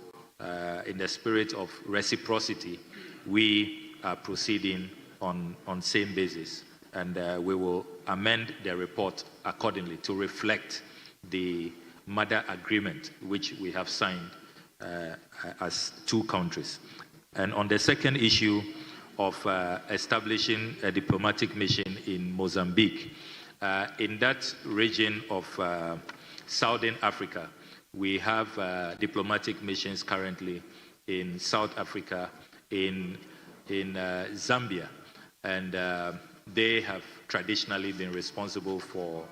I: in the spirit of reciprocity, we are proceeding on same basis. And we will amend the report accordingly to reflect the mother agreement which we have signed as two countries. And on the second issue of establishing a diplomatic mission in Mozambique, in that region of Southern Africa, we have diplomatic missions currently in South Africa, in Zambia, and they have traditionally been responsible for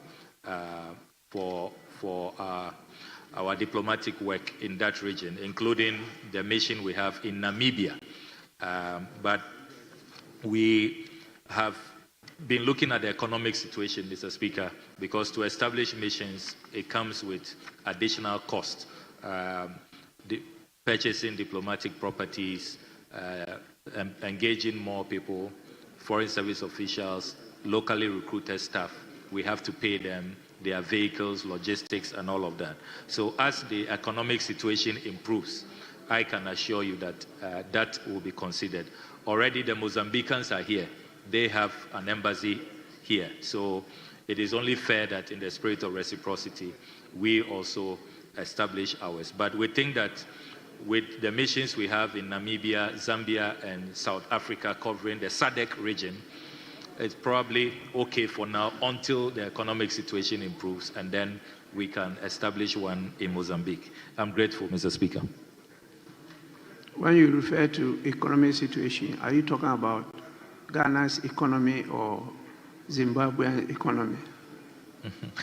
I: our diplomatic work in that region, including the mission we have in Namibia. But we have been looking at the economic situation, Mr. Speaker, because to establish missions, it comes with additional cost. Purchasing diplomatic properties, engaging more people, foreign service officials, locally recruited staff. We have to pay them, their vehicles, logistics, and all of that. So as the economic situation improves, I can assure you that that will be considered. Already the Mozambicans are here. They have an embassy here. So it is only fair that in the spirit of reciprocity, we also establish ours. But we think that with the missions we have in Namibia, Zambia, and South Africa covering the SADC region, it's probably okay for now until the economic situation improves, and then we can establish one in Mozambique. I'm grateful, Mr. Speaker.
O: When you refer to economic situation, are you talking about Ghana's economy or Zimbabwean economy?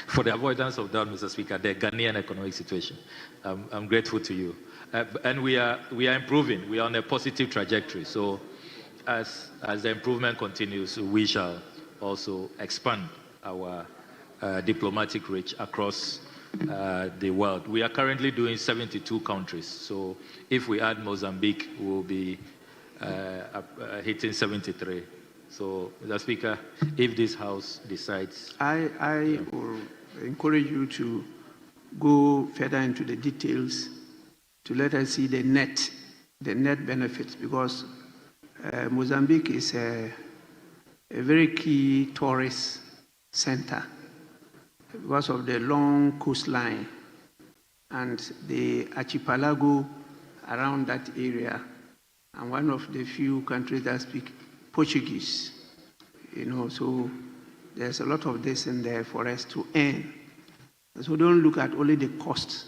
I: For the avoidance of doubt, Mr. Speaker, the Ghanaian economic situation. I'm grateful to you. And we are improving. We are on a positive trajectory. So as the improvement continues, we shall also expand our diplomatic reach across the world. We are currently doing 72 countries. So if we add Mozambique, we'll be hitting 73. So, Mr. Speaker, if this House decides...
O: I will encourage you to go further into the details to let us see the net benefits, because Mozambique is a very key tourist center because of the long coastline and the archipelago around that area, and one of the few countries that speak Portuguese, so there's a lot of this in there for us to earn. So don't look at only the costs,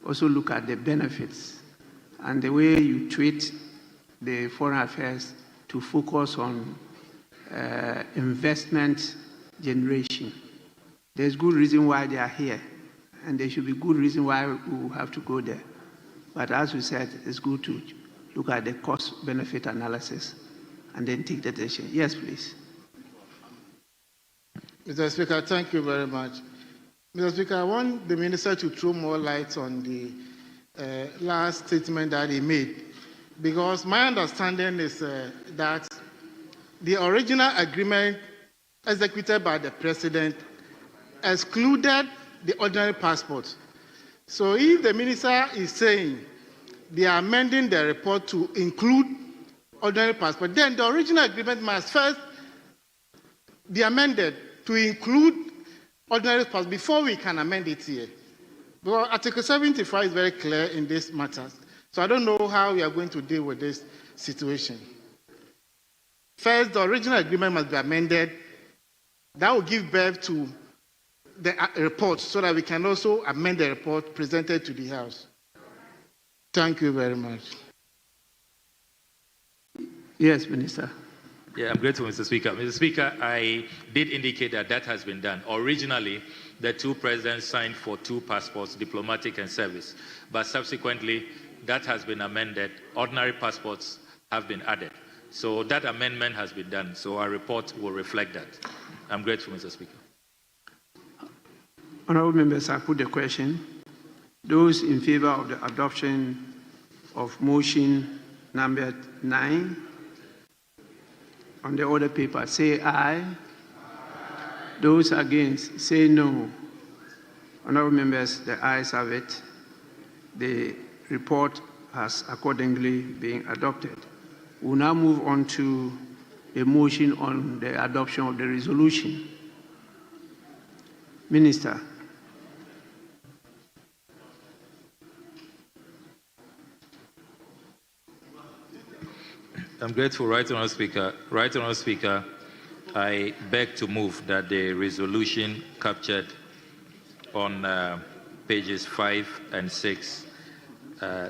O: also look at the benefits and the way you treat the foreign affairs to focus on investment generation. There's good reason why they are here, and there should be good reason why we have to go there. But as we said, it's good to look at the cost-benefit analysis and then take the decision. Yes, please.
P: Mr. Speaker, thank you very much. Mr. Speaker, I want the Minister to throw more light on the last statement that he made, because my understanding is that the original agreement executed by the President excluded the ordinary passport. So if the minister is saying they are amending the report to include ordinary passport, then the original agreement must first be amended to include ordinary passport before we can amend it here. Because Article 75 is very clear in this matter. So I don't know how we are going to deal with this situation. First, the original agreement must be amended. That will give birth to the report so that we can also amend the report presented to the House. Thank you very much.
O: Yes, Minister.
I: Yeah, I'm grateful, Mr. Speaker. Mr. Speaker, I did indicate that that has been done. Originally, the two presidents signed for two passports, diplomatic and service. But subsequently, that has been amended. Ordinary passports have been added. So that amendment has been done. So our report will reflect that. I'm grateful, Mr. Speaker.
O: Honourable members, I put the question. Those in favour of the adoption of motion number 9 on the order paper, say aye. Those against, say no. Honourable members, the ayes have it. The report has accordingly been adopted. We will now move on to a motion on the adoption of the resolution. Minister.
I: I'm grateful, Right Honourable Speaker. Right Honourable Speaker, I beg to move that the resolution captured on pages 5 and 6,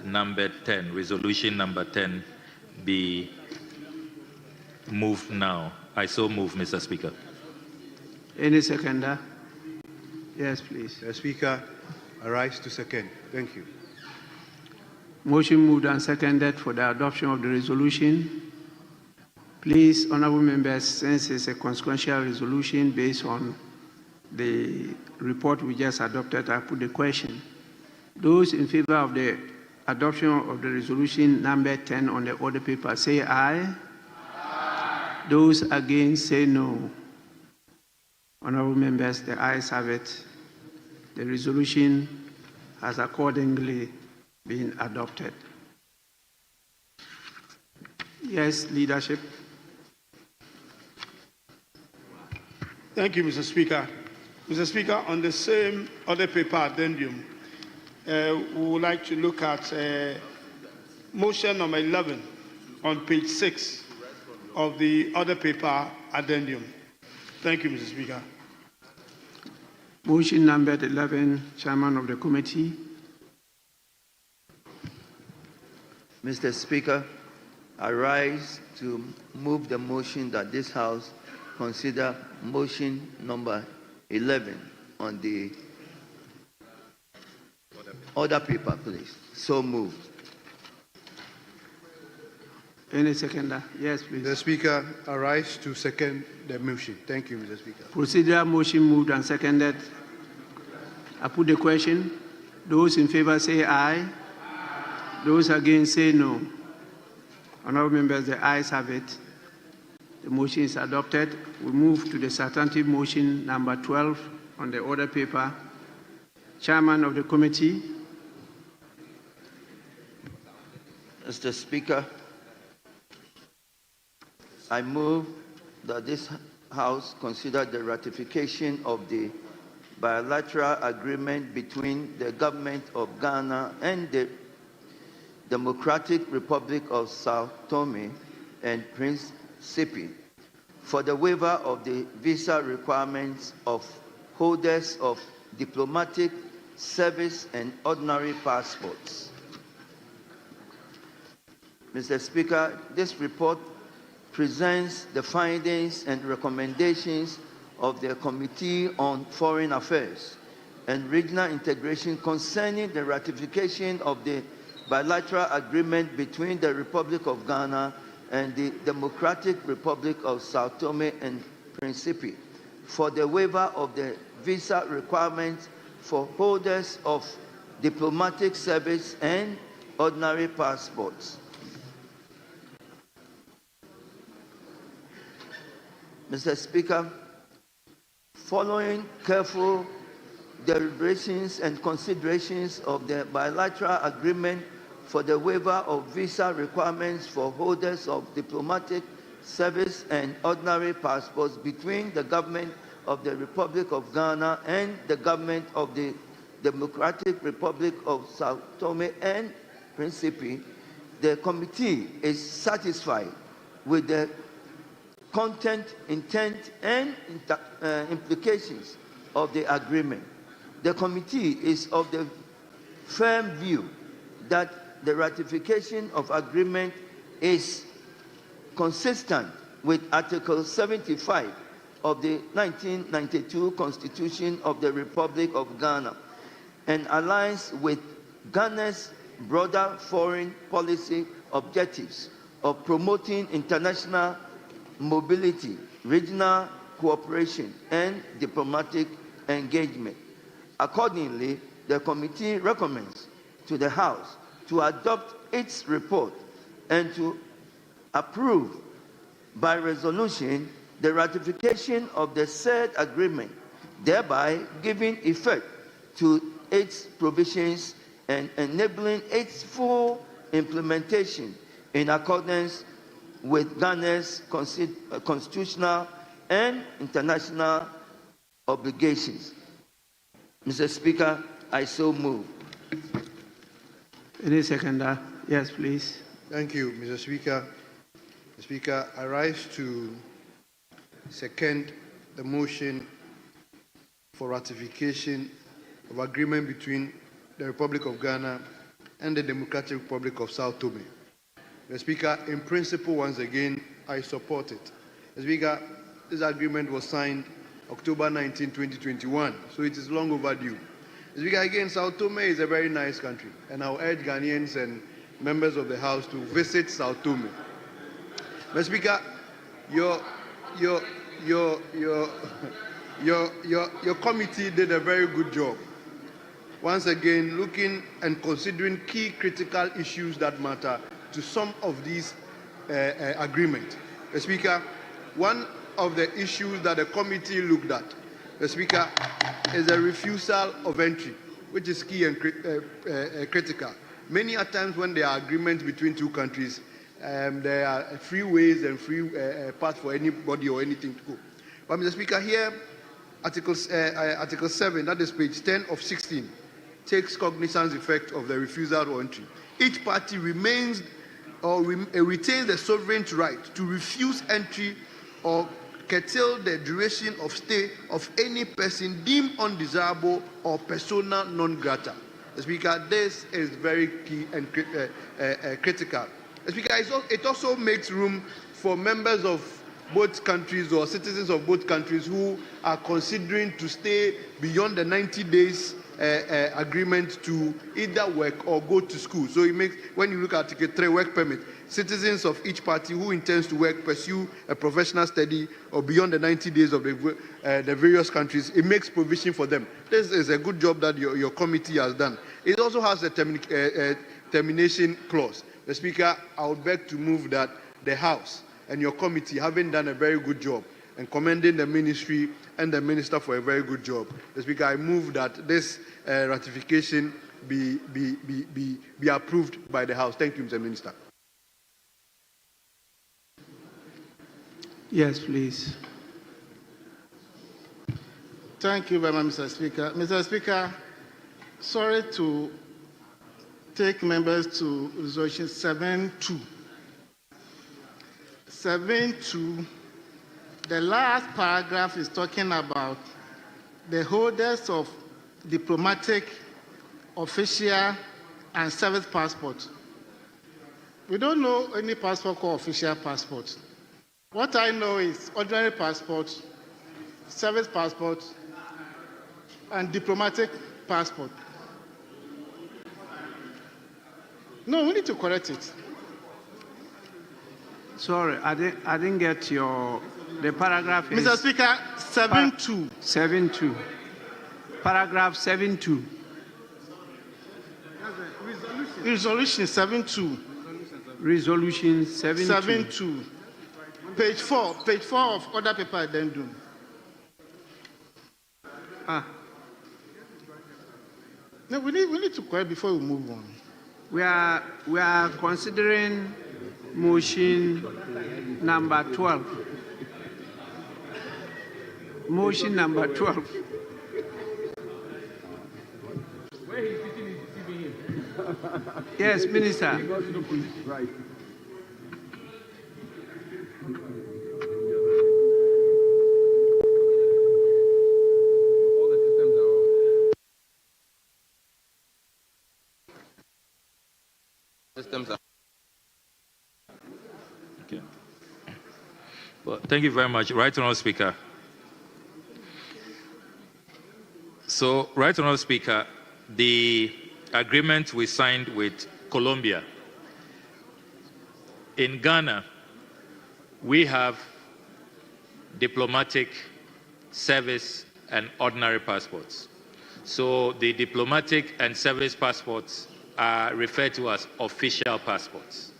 I: number 10, resolution number 10, be moved now. I so move, Mr. Speaker.
O: Any seconder? Yes, please.
H: Mr. Speaker, I rise to second. Thank you.
O: Motion moved and seconded for the adoption of the resolution. Please, honourable members, since it's a consequential resolution based on the report we just adopted, I put the question. Those in favour of the adoption of the resolution number 10 on the order paper, say aye. Aye. Those against, say no. Honourable members, the ayes have it. The resolution has accordingly been adopted. Yes, leadership.
A: Thank you, Mr. Speaker. Mr. Speaker, on the same other paper addendum, we would like to look at motion number 11 on page 6 of the other paper addendum. Thank you, Mr. Speaker.
O: Motion number 11, Chairman of the Committee.
G: Mr. Speaker, I rise to move the motion that this House consider motion number 11 on the order paper, please. So moved.
O: Any seconder? Yes, please.
H: Mr. Speaker, I rise to second the motion. Thank you, Mr. Speaker.
O: Procedural motion moved and seconded. I put the question. Those in favour say aye. Those against say no. Honourable members, the ayes have it. The motion is adopted. We move to the substantive motion number 12 on the order paper. Chairman of the committee.
G: Mr. Speaker, I move that this House consider the ratification of the bilateral agreement between the government of Ghana and the Democratic Republic of Sao Tome and Principe for the waiver of the visa requirements of holders of diplomatic, service, and ordinary passports. Mr. Speaker, this report presents the findings and recommendations of the Committee on Foreign Affairs and Regional Integration concerning the ratification of the bilateral agreement between the Republic of Ghana and the Democratic Republic of Sao Tome and Principe for the waiver of the visa requirements for holders of diplomatic service and ordinary passports. Mr. Speaker, following careful deliberations and considerations of the bilateral agreement for the waiver of visa requirements for holders of diplomatic service and ordinary passports between the government of the Republic of Ghana and the government of the Democratic Republic of Sao Tome and Principe, the committee is satisfied with the content, intent, and implications of the agreement. The committee is of the firm view that the ratification of agreement is consistent with Article 75 of the 1992 Constitution of the Republic of Ghana and aligns with Ghana's broader foreign policy objectives of promoting international mobility, regional cooperation, and diplomatic engagement. Accordingly, the committee recommends to the House to adopt its report and to approve by resolution the ratification of the said agreement, thereby giving effect to its provisions and enabling its full implementation in accordance with Ghana's constitutional and international obligations. Mr. Speaker, I so move.
O: Any seconder? Yes, please.
H: Thank you, Mr. Speaker. Mr. Speaker, I rise to second the motion for ratification of agreement between the Republic of Ghana and the Democratic Republic of Sao Tome. Mr. Speaker, in principle, once again, I support it. Mr. Speaker, this agreement was signed October 19, 2021, so it is long overdue. Mr. Speaker, again, Sao Tome is a very nice country, and I will urge Ghanaians and members of the House to visit Sao Tome. Mr. Speaker, your committee did a very good job. Once again, looking and considering key critical issues that matter to some of these agreements. Mr. Speaker, one of the issues that the committee looked at, Mr. Speaker, is the refusal of entry, which is key and critical. Many a times when there are agreements between two countries, there are free ways and free paths for anybody or anything to go. But Mr. Speaker, here, Article 7, that is page 10 of 16, takes cognizance effect of the refusal of entry. Each party remains or retains the sovereign right to refuse entry or curtail the duration of stay of any person deemed undesirable or persona non grata. Speaker, this is very key and critical. Speaker, it also makes room for members of both countries or citizens of both countries who are considering to stay beyond the 90 days agreement to either work or go to school. So it makes, when you look at Article 3, work permit, citizens of each party who intends to work, pursue a professional study or beyond the 90 days of the various countries, it makes provision for them. This is a good job that your committee has done. It also has a termination clause. The Speaker, I would beg to move that the House and your committee, having done a very good job, and commending the ministry and the minister for a very good job. The Speaker, I move that this ratification be approved by the House. Thank you, Mr. Minister.
O: Yes, please.
P: Thank you very much, Mr. Speaker. Mr. Speaker, sorry to take members to resolution 7.2. 7.2, the last paragraph is talking about the holders of diplomatic, official, and service passport. We don't know any passport called official passport. What I know is ordinary passport, service passport, and diplomatic passport. No, we need to correct it.
O: Sorry, I didn't get the paragraph.
P: Mr. Speaker, 7.2.
O: 7.2. Paragraph 7.2.
P: Resolution 7.2.
O: Resolution 7.2.
P: 7.2. Page 4 of order paper addendum. No, we need to quiet before we move on.
O: We are considering motion number 12. Motion number 12.
Q: Where he's sitting is deceiving him.
O: Yes, Minister.
Q: Right.
K: Systems are.
I: Okay. Well, thank you very much. Right Honourable Speaker. So, Right Honourable Speaker, the agreement we signed with Colombia. In Ghana, we have diplomatic, service, and ordinary passports. So the diplomatic and service passports are referred to as official passports,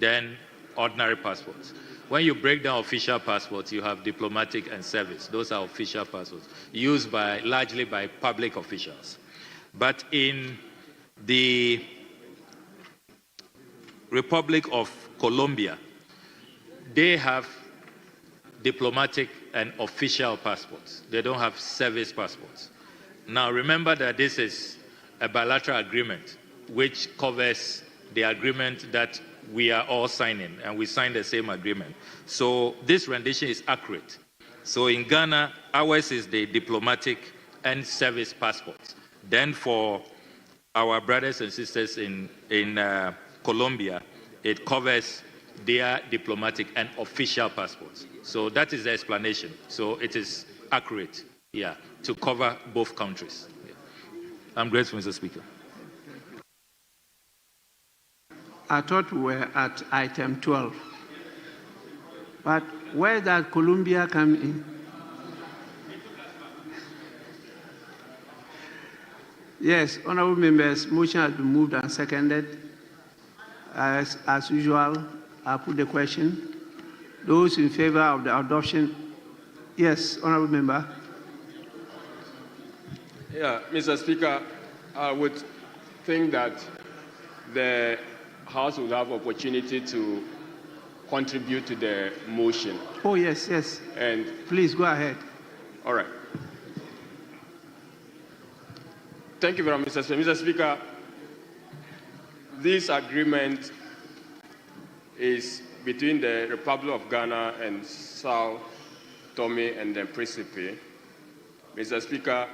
I: then ordinary passports. When you break down official passports, you have diplomatic and service. Those are official passports used largely by public officials. But in the Republic of Colombia, they have diplomatic and official passports. They don't have service passports. Now remember that this is a bilateral agreement which covers the agreement that we are all signing, and we signed the same agreement. So this rendition is accurate. So in Ghana, ours is the diplomatic and service passports. Then for our brothers and sisters in Colombia, it covers their diplomatic and official passports. So that is the explanation. So it is accurate, yeah, to cover both countries. Yeah. I'm grateful, Mr. Speaker.
O: I thought we were at item 12. But where does Colombia come in? Yes, honorable members, motion has been moved and seconded. As usual, I put the question. Those in favor of the adoption? Yes, honorable member.
N: Yeah, Mr. Speaker, I would think that the House will have opportunity to contribute to the motion.
O: Oh, yes, yes.
N: And
O: please go ahead.
N: All right. Thank you very much, Mr. Speaker. Mr. Speaker, this agreement is between the Republic of Ghana and Sao Tome and Principe. Mr. Speaker,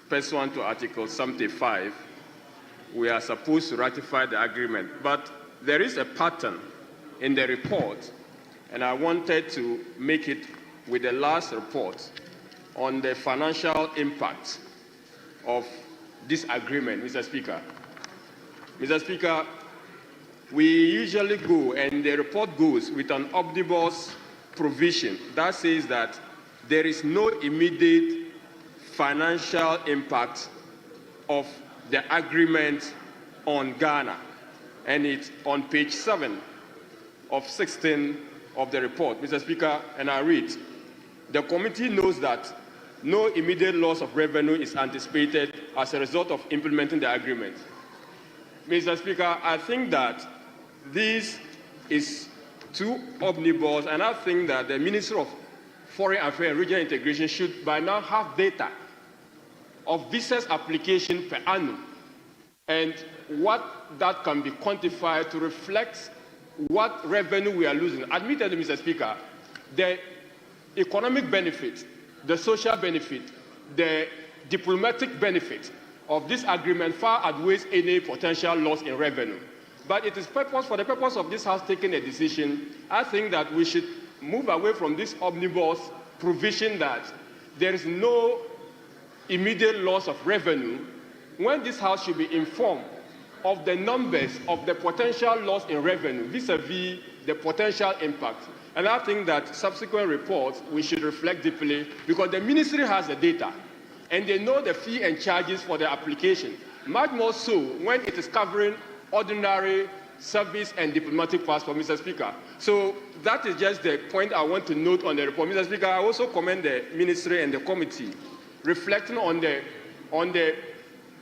N: pursuant to Article 75, we are supposed to ratify the agreement. But there is a pattern in the report, and I wanted to make it with the last report on the financial impact of this agreement, Mr. Speaker. Mr. Speaker, we usually go, and the report goes with an omnibus provision that says that there is no immediate financial impact of the agreement on Ghana. And it's on page 7 of 16 of the report, Mr. Speaker, and I read, the committee knows that no immediate loss of revenue is anticipated as a result of implementing the agreement. Mr. Speaker, I think that this is too omnibus, and I think that the Ministry of Foreign Affairs and Regional Integration should by now have data of visas application per annum, and what that can be quantified to reflect what revenue we are losing. Admittedly, Mr. Speaker, the economic benefit, the social benefit, the diplomatic benefit of this agreement far outweighs any potential loss in revenue. But it is for the purpose of this House taking a decision, I think that we should move away from this omnibus provision that there is no immediate loss of revenue, when this House should be informed of the numbers of the potential loss in revenue vis-a-vis the potential impact. And I think that subsequent reports we should reflect deeply, because the ministry has the data and they know the fee and charges for the application, much more so when it is covering ordinary service and diplomatic passport, Mr. Speaker. So that is just the point I want to note on the report. Mr. Speaker, I also commend the ministry and the committee reflecting on the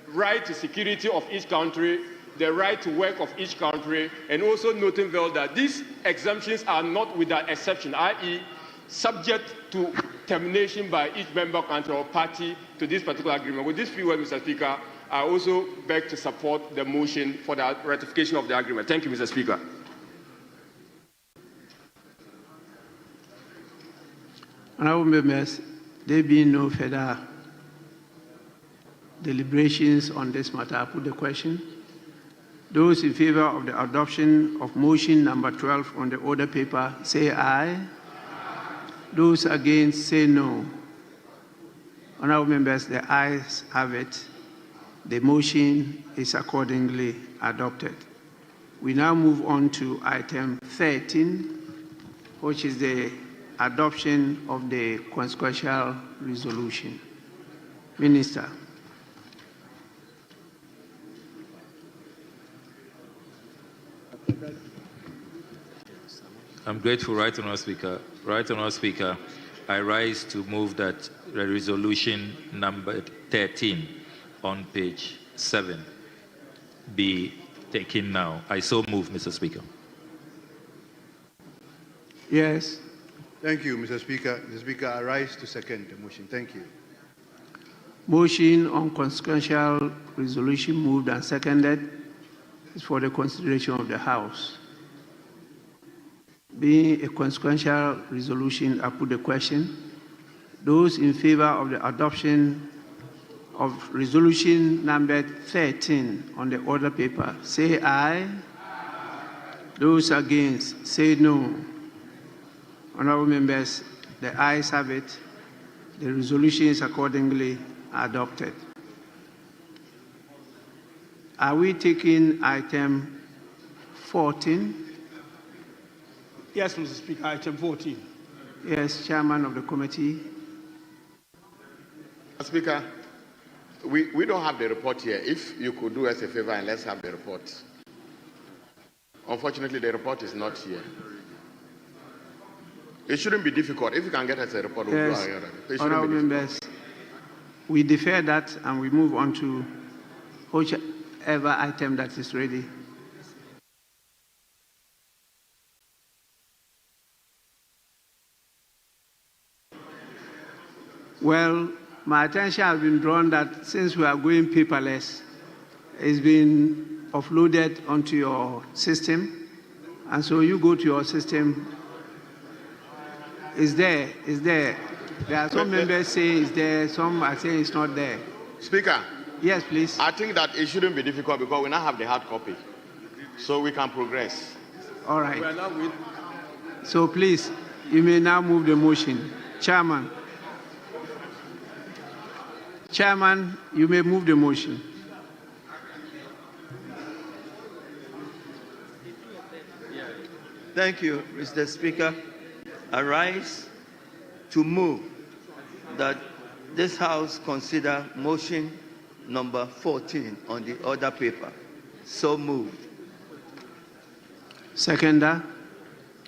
N: right to security of each country, the right to work of each country, and also noting well that these exemptions are not without exception, i.e. subject to termination by each member country or party to this particular agreement. With this few words, Mr. Speaker, I also beg to support the motion for the ratification of the agreement. Thank you, Mr. Speaker.
O: Honourable members, there being no further deliberations on this matter, I put the question. Those in favour of the adoption of motion number 12 on the order paper, say aye. Those against, say no. Honourable members, the ayes have it. The motion is accordingly adopted. We now move on to item 13, which is the adoption of the consequential resolution. Minister.
I: I'm grateful, Right Honourable Speaker. Right Honourable Speaker, I rise to move that the resolution number 13 on page 7 be taken now. I so move, Mr. Speaker.
O: Yes.
H: Thank you, Mr. Speaker. Mr. Speaker, I rise to second the motion. Thank you.
O: Motion on consequential resolution moved and seconded is for the consideration of the House. Being a consequential resolution, I put the question. Those in favor of the adoption of resolution number 13 on the order paper, say aye. Those against, say no. Honourable members, the ayes have it. The resolution is accordingly adopted. Are we taking item 14?
A: Yes, Mr. Speaker, item 14.
O: Yes, Chairman of the committee.
L: Mr. Speaker, we don't have the report here. If you could do us a favor and let's have the report. Unfortunately, the report is not here. It shouldn't be difficult. If you can get us a report, we'll
O: Yes,
L: do it.
O: honourable members, we defer that and we move on to whichever item that is ready. Well, my attention has been drawn that since we are going paperless, it's been offloaded onto your system. And so you go to your system. It's there. There are some members saying it's there, some are saying it's not there.
L: Speaker.
O: Yes, please.
L: I think that it shouldn't be difficult because we now have the hard copy. So we can progress.
O: All right. So please, you may now move the motion. Chairman. Chairman, you may move the motion.
G: Thank you, Mr. Speaker. I rise to move that this House consider motion number 14 on the order paper. So moved.
O: Seconder.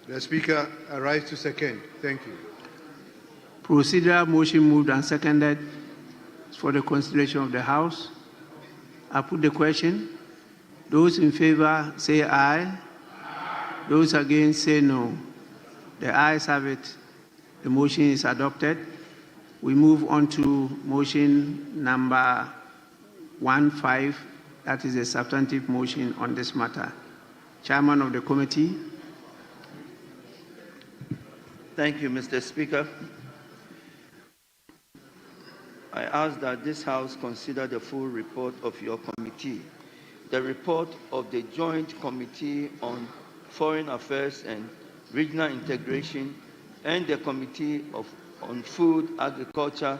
H: The Speaker, I rise to second. Thank you.
O: Procedural motion moved and seconded for the consideration of the House. I put the question. Those in favor say aye. Those against say no. The ayes have it. The motion is adopted. We move on to motion number 15. That is a substantive motion on this matter. Chairman of the committee.
G: Thank you, Mr. Speaker. I ask that this House consider the full report of your committee, the report of the Joint Committee on Foreign Affairs and Regional Integration, and the Committee on Food, Agriculture,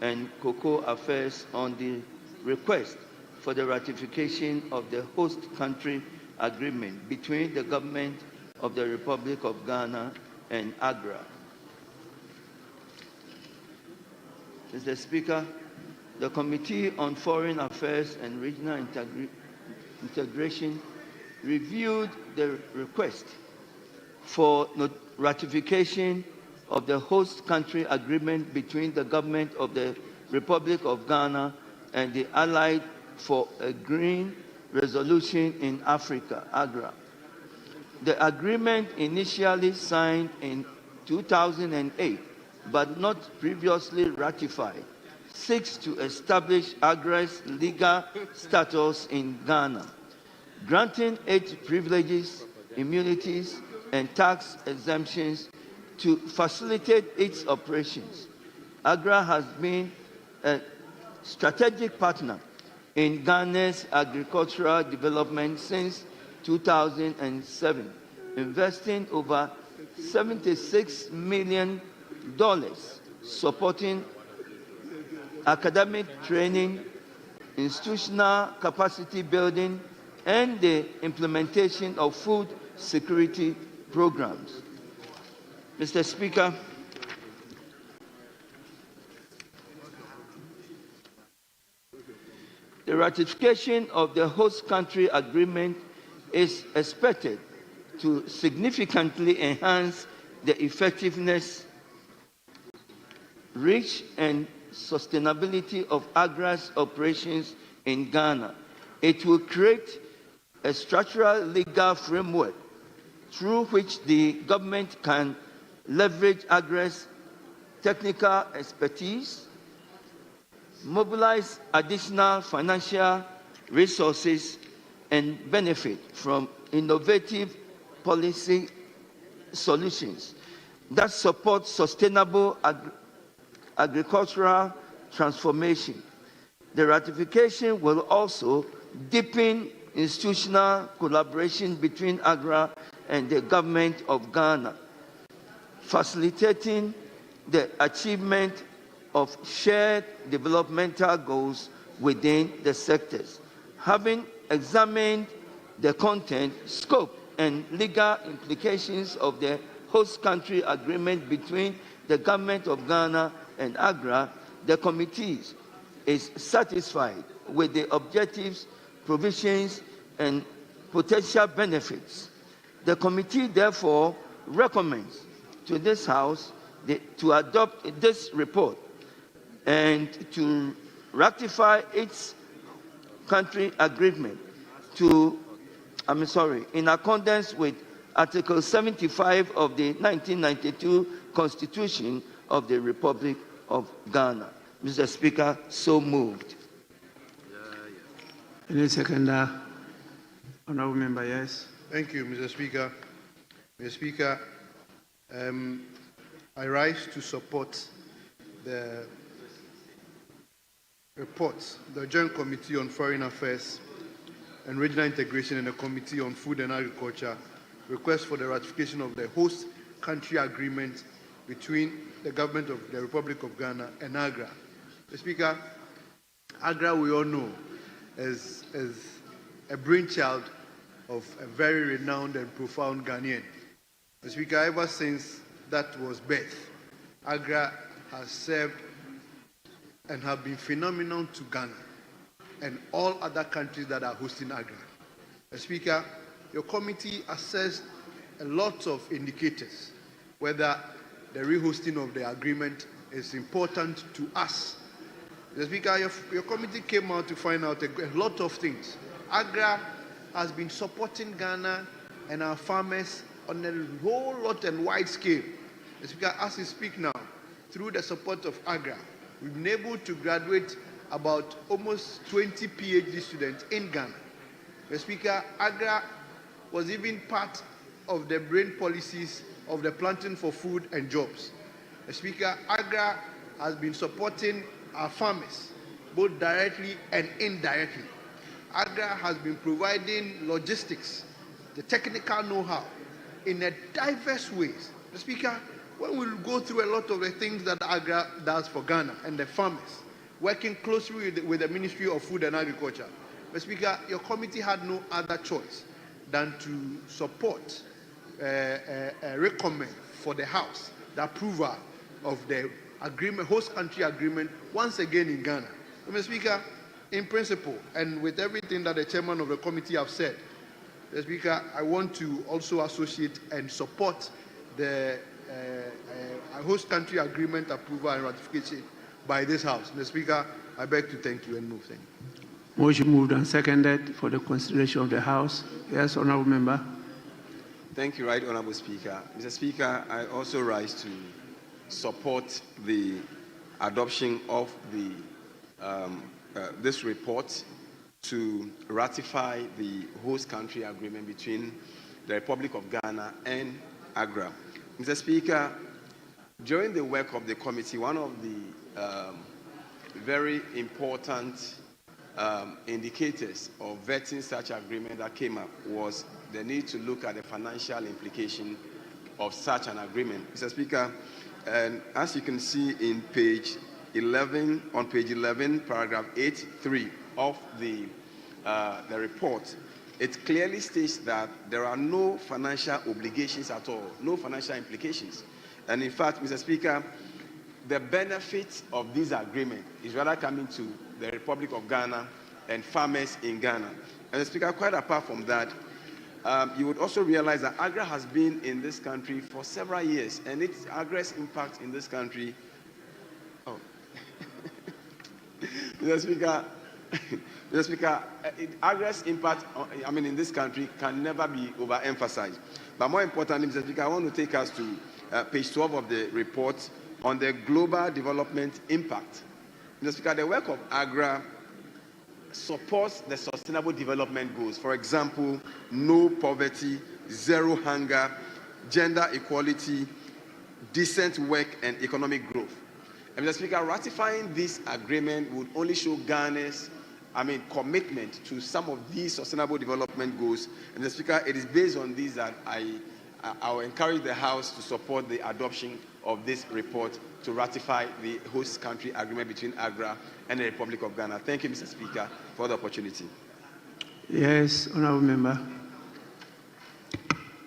G: and Cocoa Affairs on the request for the ratification of the host country agreement between the government of the Republic of Ghana and Agra. Mr. Speaker, the Committee on Foreign Affairs and Regional Integration reviewed the request for ratification of the host country agreement between the government of the Republic of Ghana and the allied for a Green Resolution in Africa, Agra. The agreement, initially signed in 2008 but not previously ratified, seeks to establish Agra's legal status in Ghana, granting it privileges, immunities, and tax exemptions to facilitate its operations. Agra has been a strategic partner in Ghana's agricultural development since 2007, investing over $76 million supporting academic training, institutional capacity building, and the implementation of food security programs. Mr. Speaker, the ratification of the host country agreement is expected to significantly enhance the effectiveness, reach, and sustainability of Agra's operations in Ghana. It will create a structural legal framework through which the government can leverage Agra's technical expertise, mobilize additional financial resources, and benefit from innovative policy solutions that support sustainable agricultural transformation. The ratification will also deepen institutional collaboration between Agra and the government of Ghana, facilitating the achievement of shared developmental goals within the sectors. Having examined the content, scope, and legal implications of the host country agreement between the government of Ghana and Agra, the committee is satisfied with the objectives, provisions, and potential benefits. The committee therefore recommends to this House to adopt this report and to ratify its country agreement in accordance with Article 75 of the 1992 Constitution of the Republic of Ghana. Mr. Speaker, so moved.
O: Any seconder? Honourable Member, yes.
H: Thank you, Mr. Speaker. Mr. Speaker, I rise to support the report, the Joint Committee on Foreign Affairs and Regional Integration and the Committee on Food and Agriculture request for the ratification of the host country agreement between the government of the Republic of Ghana and Agra. Mr. Speaker, Agra, we all know, is a brainchild of a very renowned and profound Ghanaian. Mr. Speaker, ever since that was birth, Agra has served and have been phenomenal to Ghana and all other countries that are hosting Agra. Mr. Speaker, your committee assessed a lot of indicators whether the rehosting of the agreement is important to us. Mr. Speaker, your committee came out to find out a lot of things. Agra has been supporting Ghana and our farmers on a whole lot and wide scale. Mr. Speaker, as we speak now, through the support of Agra, we've been able to graduate about almost 20 PhD students in Ghana. Mr. Speaker, Agra was even part of the brain policies of the Planting for Food and Jobs. Mr. Speaker, Agra has been supporting our farmers, both directly and indirectly. Agra has been providing logistics, the technical know-how, in a diverse ways. Mr. Speaker, when we go through a lot of the things that Agra does for Ghana and the farmers, working closely with the Ministry of Food and Agriculture, Mr. Speaker, your committee had no other choice than to support, recommend for the House the approval of the agreement, host country agreement, once again in Ghana. Mr. Speaker, in principle, and with everything that the chairman of the committee have said, Mr. Speaker, I want to also associate and support the host country agreement approval and ratification by this House. Mr. Speaker, I beg to thank you and move. Thank you.
O: Motion moved and seconded for the consideration of the House. Yes, Honourable Member.
K: Thank you, Right Honourable Speaker. Mr. Speaker, I also rise to support the adoption of the this report to ratify the host country agreement between the Republic of Ghana and Agra. Mr. Speaker, during the work of the committee, one of the very important indicators of vetting such agreement that came up was the need to look at the financial implication of such an agreement. Mr. Speaker, and as you can see in page 11, on page 11, paragraph 8.3 of the report, it clearly states that there are no financial obligations at all, no financial implications. And in fact, Mr. Speaker, the benefit of this agreement is rather coming to the Republic of Ghana and farmers in Ghana. And Mr. Speaker, quite apart from that, you would also realize that Agra has been in this country for several years, and its Agra's impact in this country. Oh, Mr. Speaker, Mr. Speaker, Agra's impact, in this country can never be overemphasized. But more importantly, Mr. Speaker, I want to take us to page 12 of the report on the global development impact. Mr. Speaker, the work of Agra supports the sustainable development goals. For example, no poverty, zero hunger, gender equality, decent work, and economic growth. And Mr. Speaker, ratifying this agreement would only show Ghana's commitment to some of these sustainable development goals. And Mr. Speaker, it is based on these that I will encourage the House to support the adoption of this report to ratify the host country agreement between Agra and the Republic of Ghana. Thank you, Mr. Speaker, for the opportunity.
O: Yes, Honourable Member.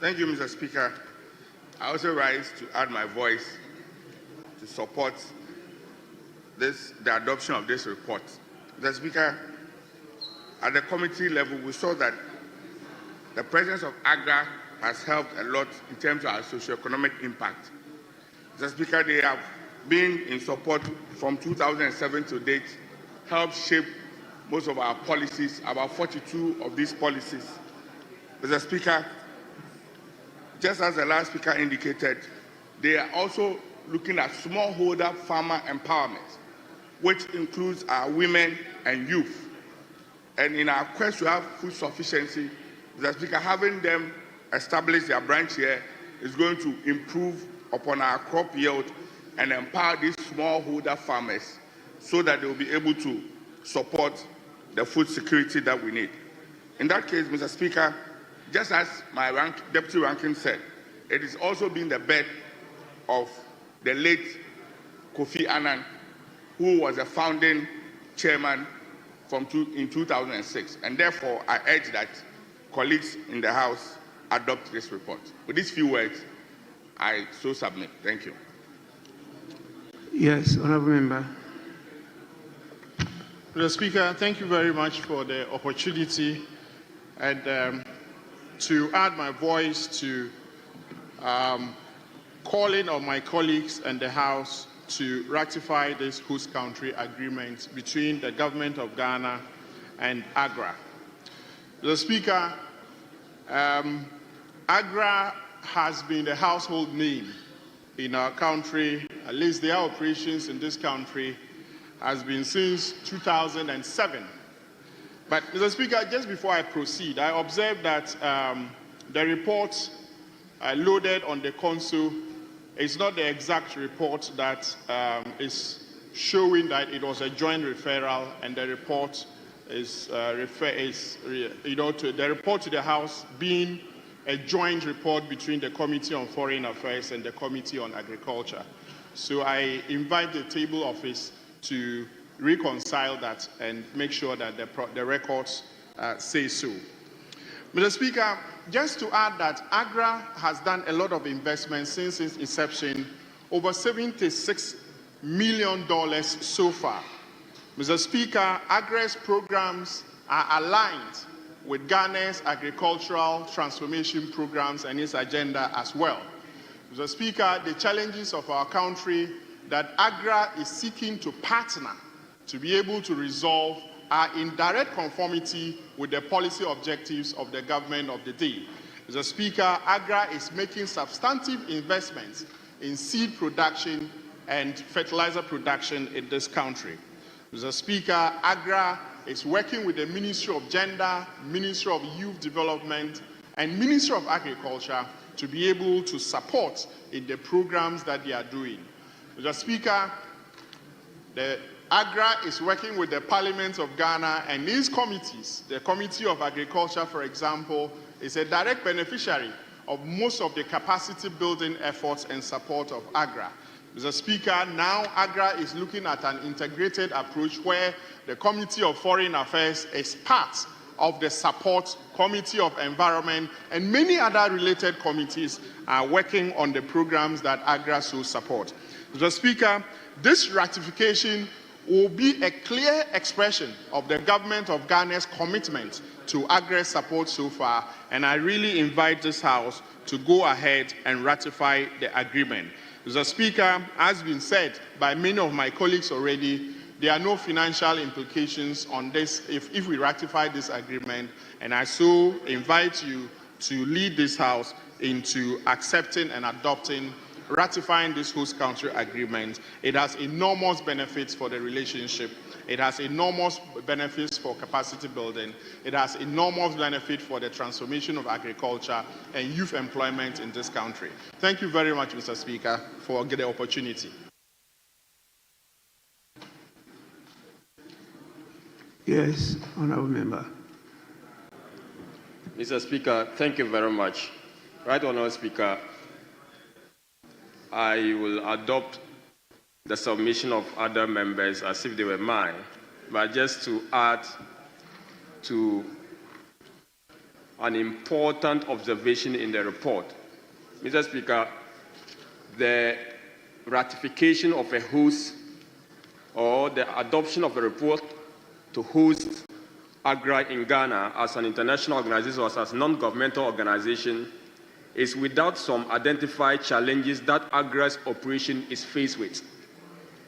J: Thank you, Mr. Speaker. I also rise to add my voice to support the adoption of this report. Mr. Speaker, at the committee level, we saw that the presence of Agra has helped a lot in terms of our socio-economic impact. Mr. Speaker, they have been in support from 2007 to date, helped shape most of our policies, about 42 of these policies. Mr. Speaker, just as the last speaker indicated, they are also looking at smallholder farmer empowerment, which includes our women and youth. And in our quest to have food sufficiency, Mr. Speaker, having them establish their branch here is going to improve upon our crop yield and empower these smallholder farmers so that they will be able to support the food security that we need. In that case, Mr. Speaker, just as my deputy ranking said, it is also been the bet of the late Kofi Annan, who was a founding chairman in 2006. And therefore, I urge that colleagues in the House adopt this report. With these few words, I so submit. Thank you.
O: Yes, Honourable Member.
R: Mr. Speaker, thank you very much for the opportunity and to add my voice to calling on my colleagues and the House to ratify this host country agreement between the government of Ghana and Agra. Mr. Speaker, Agra has been a household name in our country. At least their operations in this country has been since 2007. But, Mr. Speaker, just before I proceed, I observed that the report loaded on the console is not the exact report that is showing that it was a joint referral, and the report is the report to the House being a joint report between the Committee on Foreign Affairs and the Committee on Agriculture. So I invite the table office to reconcile that and make sure that the records say so. Mr. Speaker, just to add that Agra has done a lot of investment since its inception, over $76 million so far. Mr. Speaker, Agra's programs are aligned with Ghana's agricultural transformation programs and its agenda as well. Mr. Speaker, the challenges of our country that Agra is seeking to partner to be able to resolve are in direct conformity with the policy objectives of the government of the day. Mr. Speaker, Agra is making substantive investments in seed production and fertilizer production in this country. Mr. Speaker, Agra is working with the Ministry of Gender, Ministry of Youth Development, and Ministry of Agriculture to be able to support in the programs that they are doing. Mr. Speaker, the Agra is working with the Parliament of Ghana and these committees. The Committee of Agriculture, for example, is a direct beneficiary of most of the capacity building efforts and support of Agra. Mr. Speaker, now Agra is looking at an integrated approach where the Committee of Foreign Affairs is part of the support, Committee of Environment, and many other related committees are working on the programs that Agra so support. Mr. Speaker, this ratification will be a clear expression of the government of Ghana's commitment to Agra's support so far, and I really invite this House to go ahead and ratify the agreement. Mr. Speaker, as been said by many of my colleagues already, there are no financial implications on this if we ratify this agreement, and I so invite you to lead this House into accepting and adopting, ratifying this host country agreement. It has enormous benefits for the relationship. It has enormous benefits for capacity building. It has enormous benefit for the transformation of agriculture and youth employment in this country. Thank you very much, Mr. Speaker, for the opportunity.
O: Yes, Honourable Member.
N: Mr. Speaker, thank you very much. Right Honourable Speaker, I will adopt the submission of other members as if they were mine, but just to add to an important observation in the report. Mr. Speaker, the ratification of a host or the adoption of a report to host Agra in Ghana as an international organization or as a non-governmental organization is without some identified challenges that Agra's operation is faced with.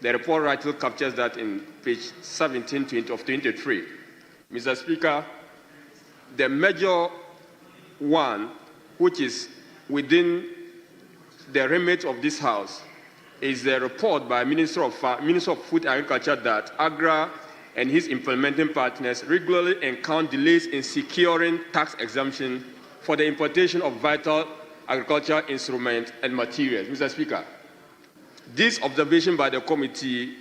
N: The report rightly captures that in page 17 of 23. Mr. Speaker, the major one, which is within the remit of this House, is the report by Minister of Food and Agriculture that Agra and his implementing partners regularly encounter delays in securing tax exemption for the importation of vital agricultural instruments and materials. Mr. Speaker, this observation by the committee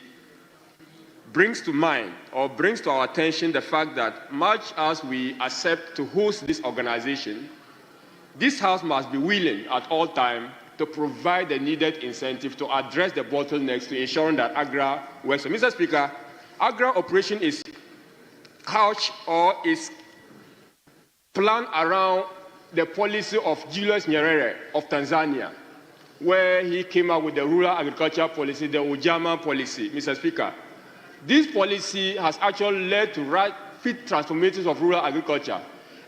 N: brings to mind or brings to our attention the fact that much as we accept to host this organization, this House must be willing at all times to provide the needed incentive to address the bottlenecks to ensuring that Agra works. So, Mr. Speaker, Agra operation is couched or is planned around the policy of Julius Nyerere of Tanzania, where he came up with the rural agriculture policy, the Ujamaa policy, Mr. Speaker. This policy has actually led to rapid transformations of rural agriculture,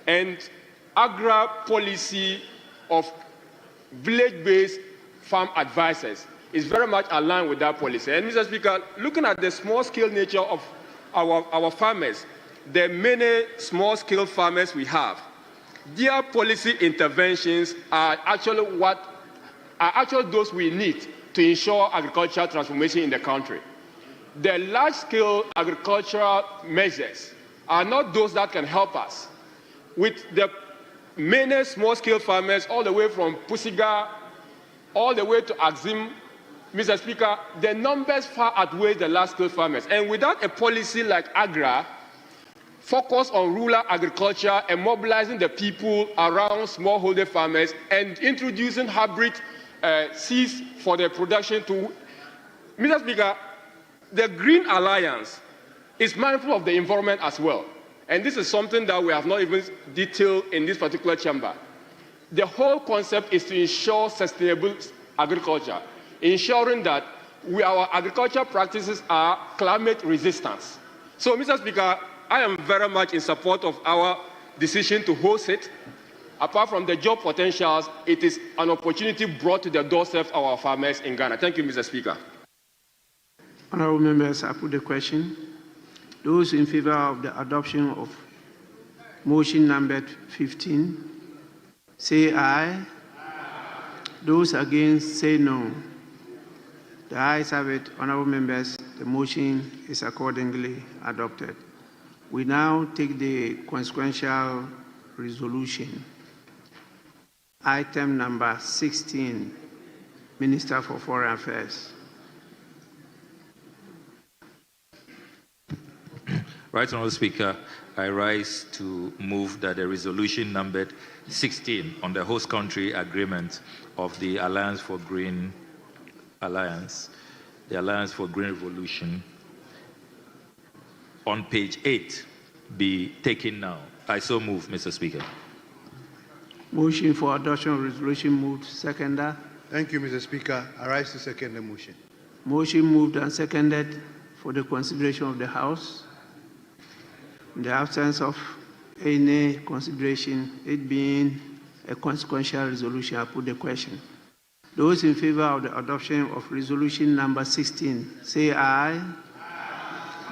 N: and Agra policy of village-based farm advisors is very much aligned with that policy. And Mr. Speaker, looking at the small-scale nature of our farmers, the many small-scale farmers we have, their policy interventions are actually those we need to ensure agricultural transformation in the country. The large-scale agricultural measures are not those that can help us. With the many small-scale farmers, all the way from Pusiga, all the way to Axim, Mr. Speaker, the numbers far outweigh the large-scale farmers. And without a policy like Agra, focus on rural agriculture and mobilizing the people around smallholder farmers and introducing hybrid seeds for their production to... Mr. Speaker, the Green Alliance is mindful of the environment as well. And this is something that we have not even detailed in this particular chamber. The whole concept is to ensure sustainable agriculture, ensuring that our agricultural practices are climate resistant. So, Mr. Speaker, I am very much in support of our decision to host it. Apart from the job potentials, it is an opportunity brought to the doorstep of our farmers in Ghana. Thank you, Mr. Speaker.
O: Honourable members, I put the question. Those in favor of the adoption of motion number 15, say aye. Those against, say no. The ayes have it. Honorable members, the motion is accordingly adopted. We now take the consequential resolution. Item number 16, Minister for Foreign Affairs.
I: Right Honourable Speaker, I rise to move that the resolution numbered 16 on the host country agreement of the Alliance for Green Alliance, the Alliance for Green Revolution, on page 8 be taken now. I so move, Mr. Speaker.
O: Motion for adoption of resolution moved. Seconder.
H: Thank you, Mr. Speaker. I rise to second the motion.
O: Motion moved and seconded for the consideration of the House. In the absence of any consideration, it being a consequential resolution, I put the question. Those in favor of the adoption of resolution number 16, say aye.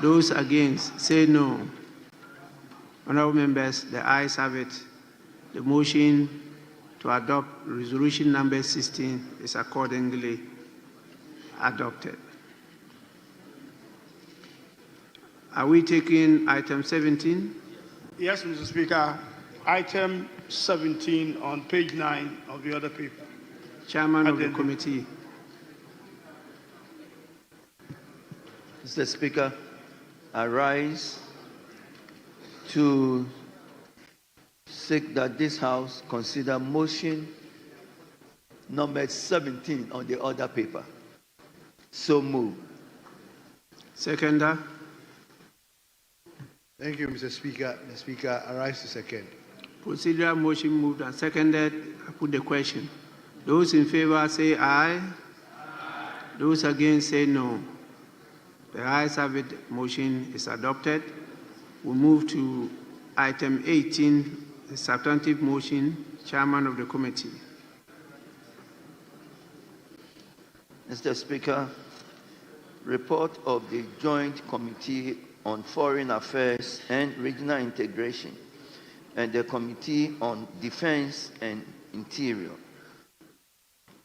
O: Those against, say no. Honorable members, the ayes have it. The motion to adopt resolution number 16 is accordingly adopted. Are we taking item 17?
A: Yes, Mr. Speaker. Item 17 on page 9 of the other paper.
O: Chairman of the committee.
G: Mr. Speaker, I rise to seek that this House consider motion number 17 on the other paper. So move.
O: Seconder.
H: Thank you, Mr. Speaker. Mr. Speaker, I rise to second.
O: Procedural motion moved and seconded. I put the question. Those in favor say aye. Those against say no. The ayes have it. Motion is adopted. We move to item 18, the substantive motion. Chairman of the committee.
G: Mr. Speaker, report of the Joint Committee on Foreign Affairs and Regional Integration and the Committee on Defense and Interior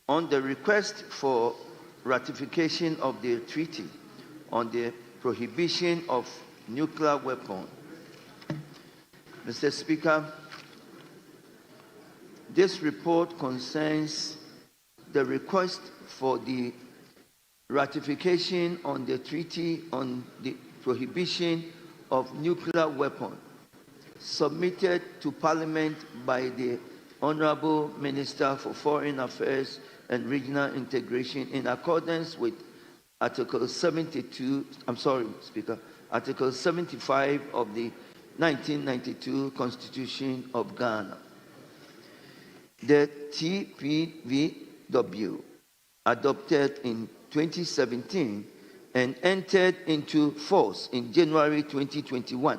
G: on the request for ratification of the Treaty on the Prohibition of Nuclear Weapons. Mr. Speaker, this report concerns the request for the ratification on the Treaty on the Prohibition of Nuclear Weapons submitted to Parliament by the Honorable Minister for Foreign Affairs and Regional Integration in accordance with Article 75 of the 1992 Constitution of Ghana. The TPVW, adopted in 2017 and entered into force in January 2021,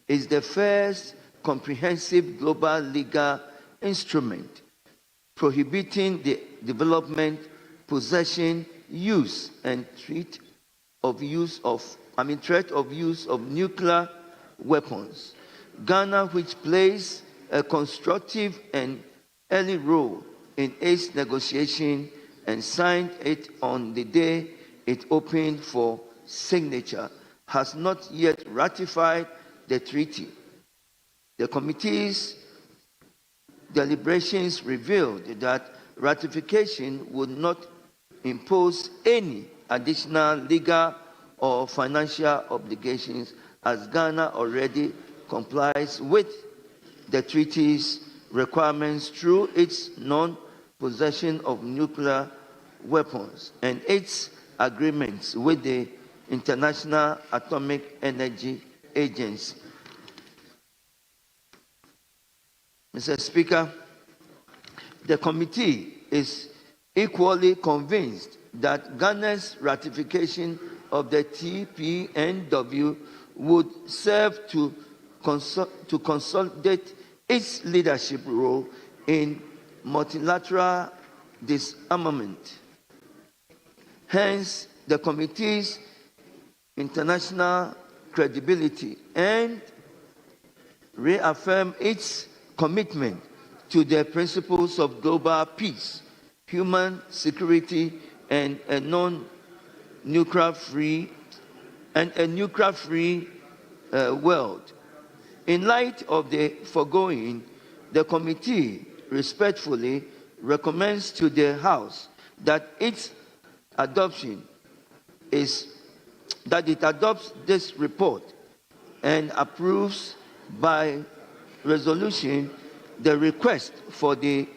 G: is the first comprehensive global legal instrument prohibiting the development, possession, use, and threat of use of nuclear weapons. Ghana, which plays a constructive and early role in its negotiation and signed it on the day it opened for signature, has not yet ratified the treaty. The committee's deliberations revealed that ratification would not impose any additional legal or financial obligations, as Ghana already complies with the treaty's requirements through its non-possession of nuclear weapons and its agreements with the International Atomic Energy Agency. Mr. Speaker, the committee is equally convinced that Ghana's ratification of the TPNW would serve to consolidate its leadership role in multilateral disarmament. Hence, the committee's international credibility and reaffirm its commitment to the principles of global peace, human security, and a nuclear-free world. In light of the foregoing, the committee respectfully recommends to the House that it adopts this report and approves by resolution the request for the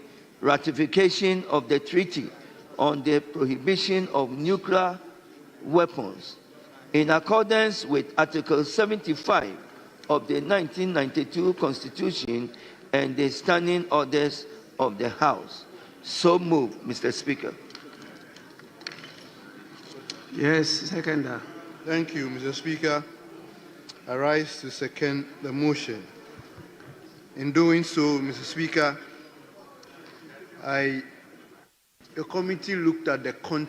G: ratification of the Treaty on the Prohibition of Nuclear Weapons in accordance with Article 75 of the 1992 Constitution and the standing orders of the House. So moved, Mr. Speaker.
O: Yes, seconder.
H: Thank you, Mr. Speaker. I rise to second the motion. In doing so, Mr. Speaker, the committee looked at the content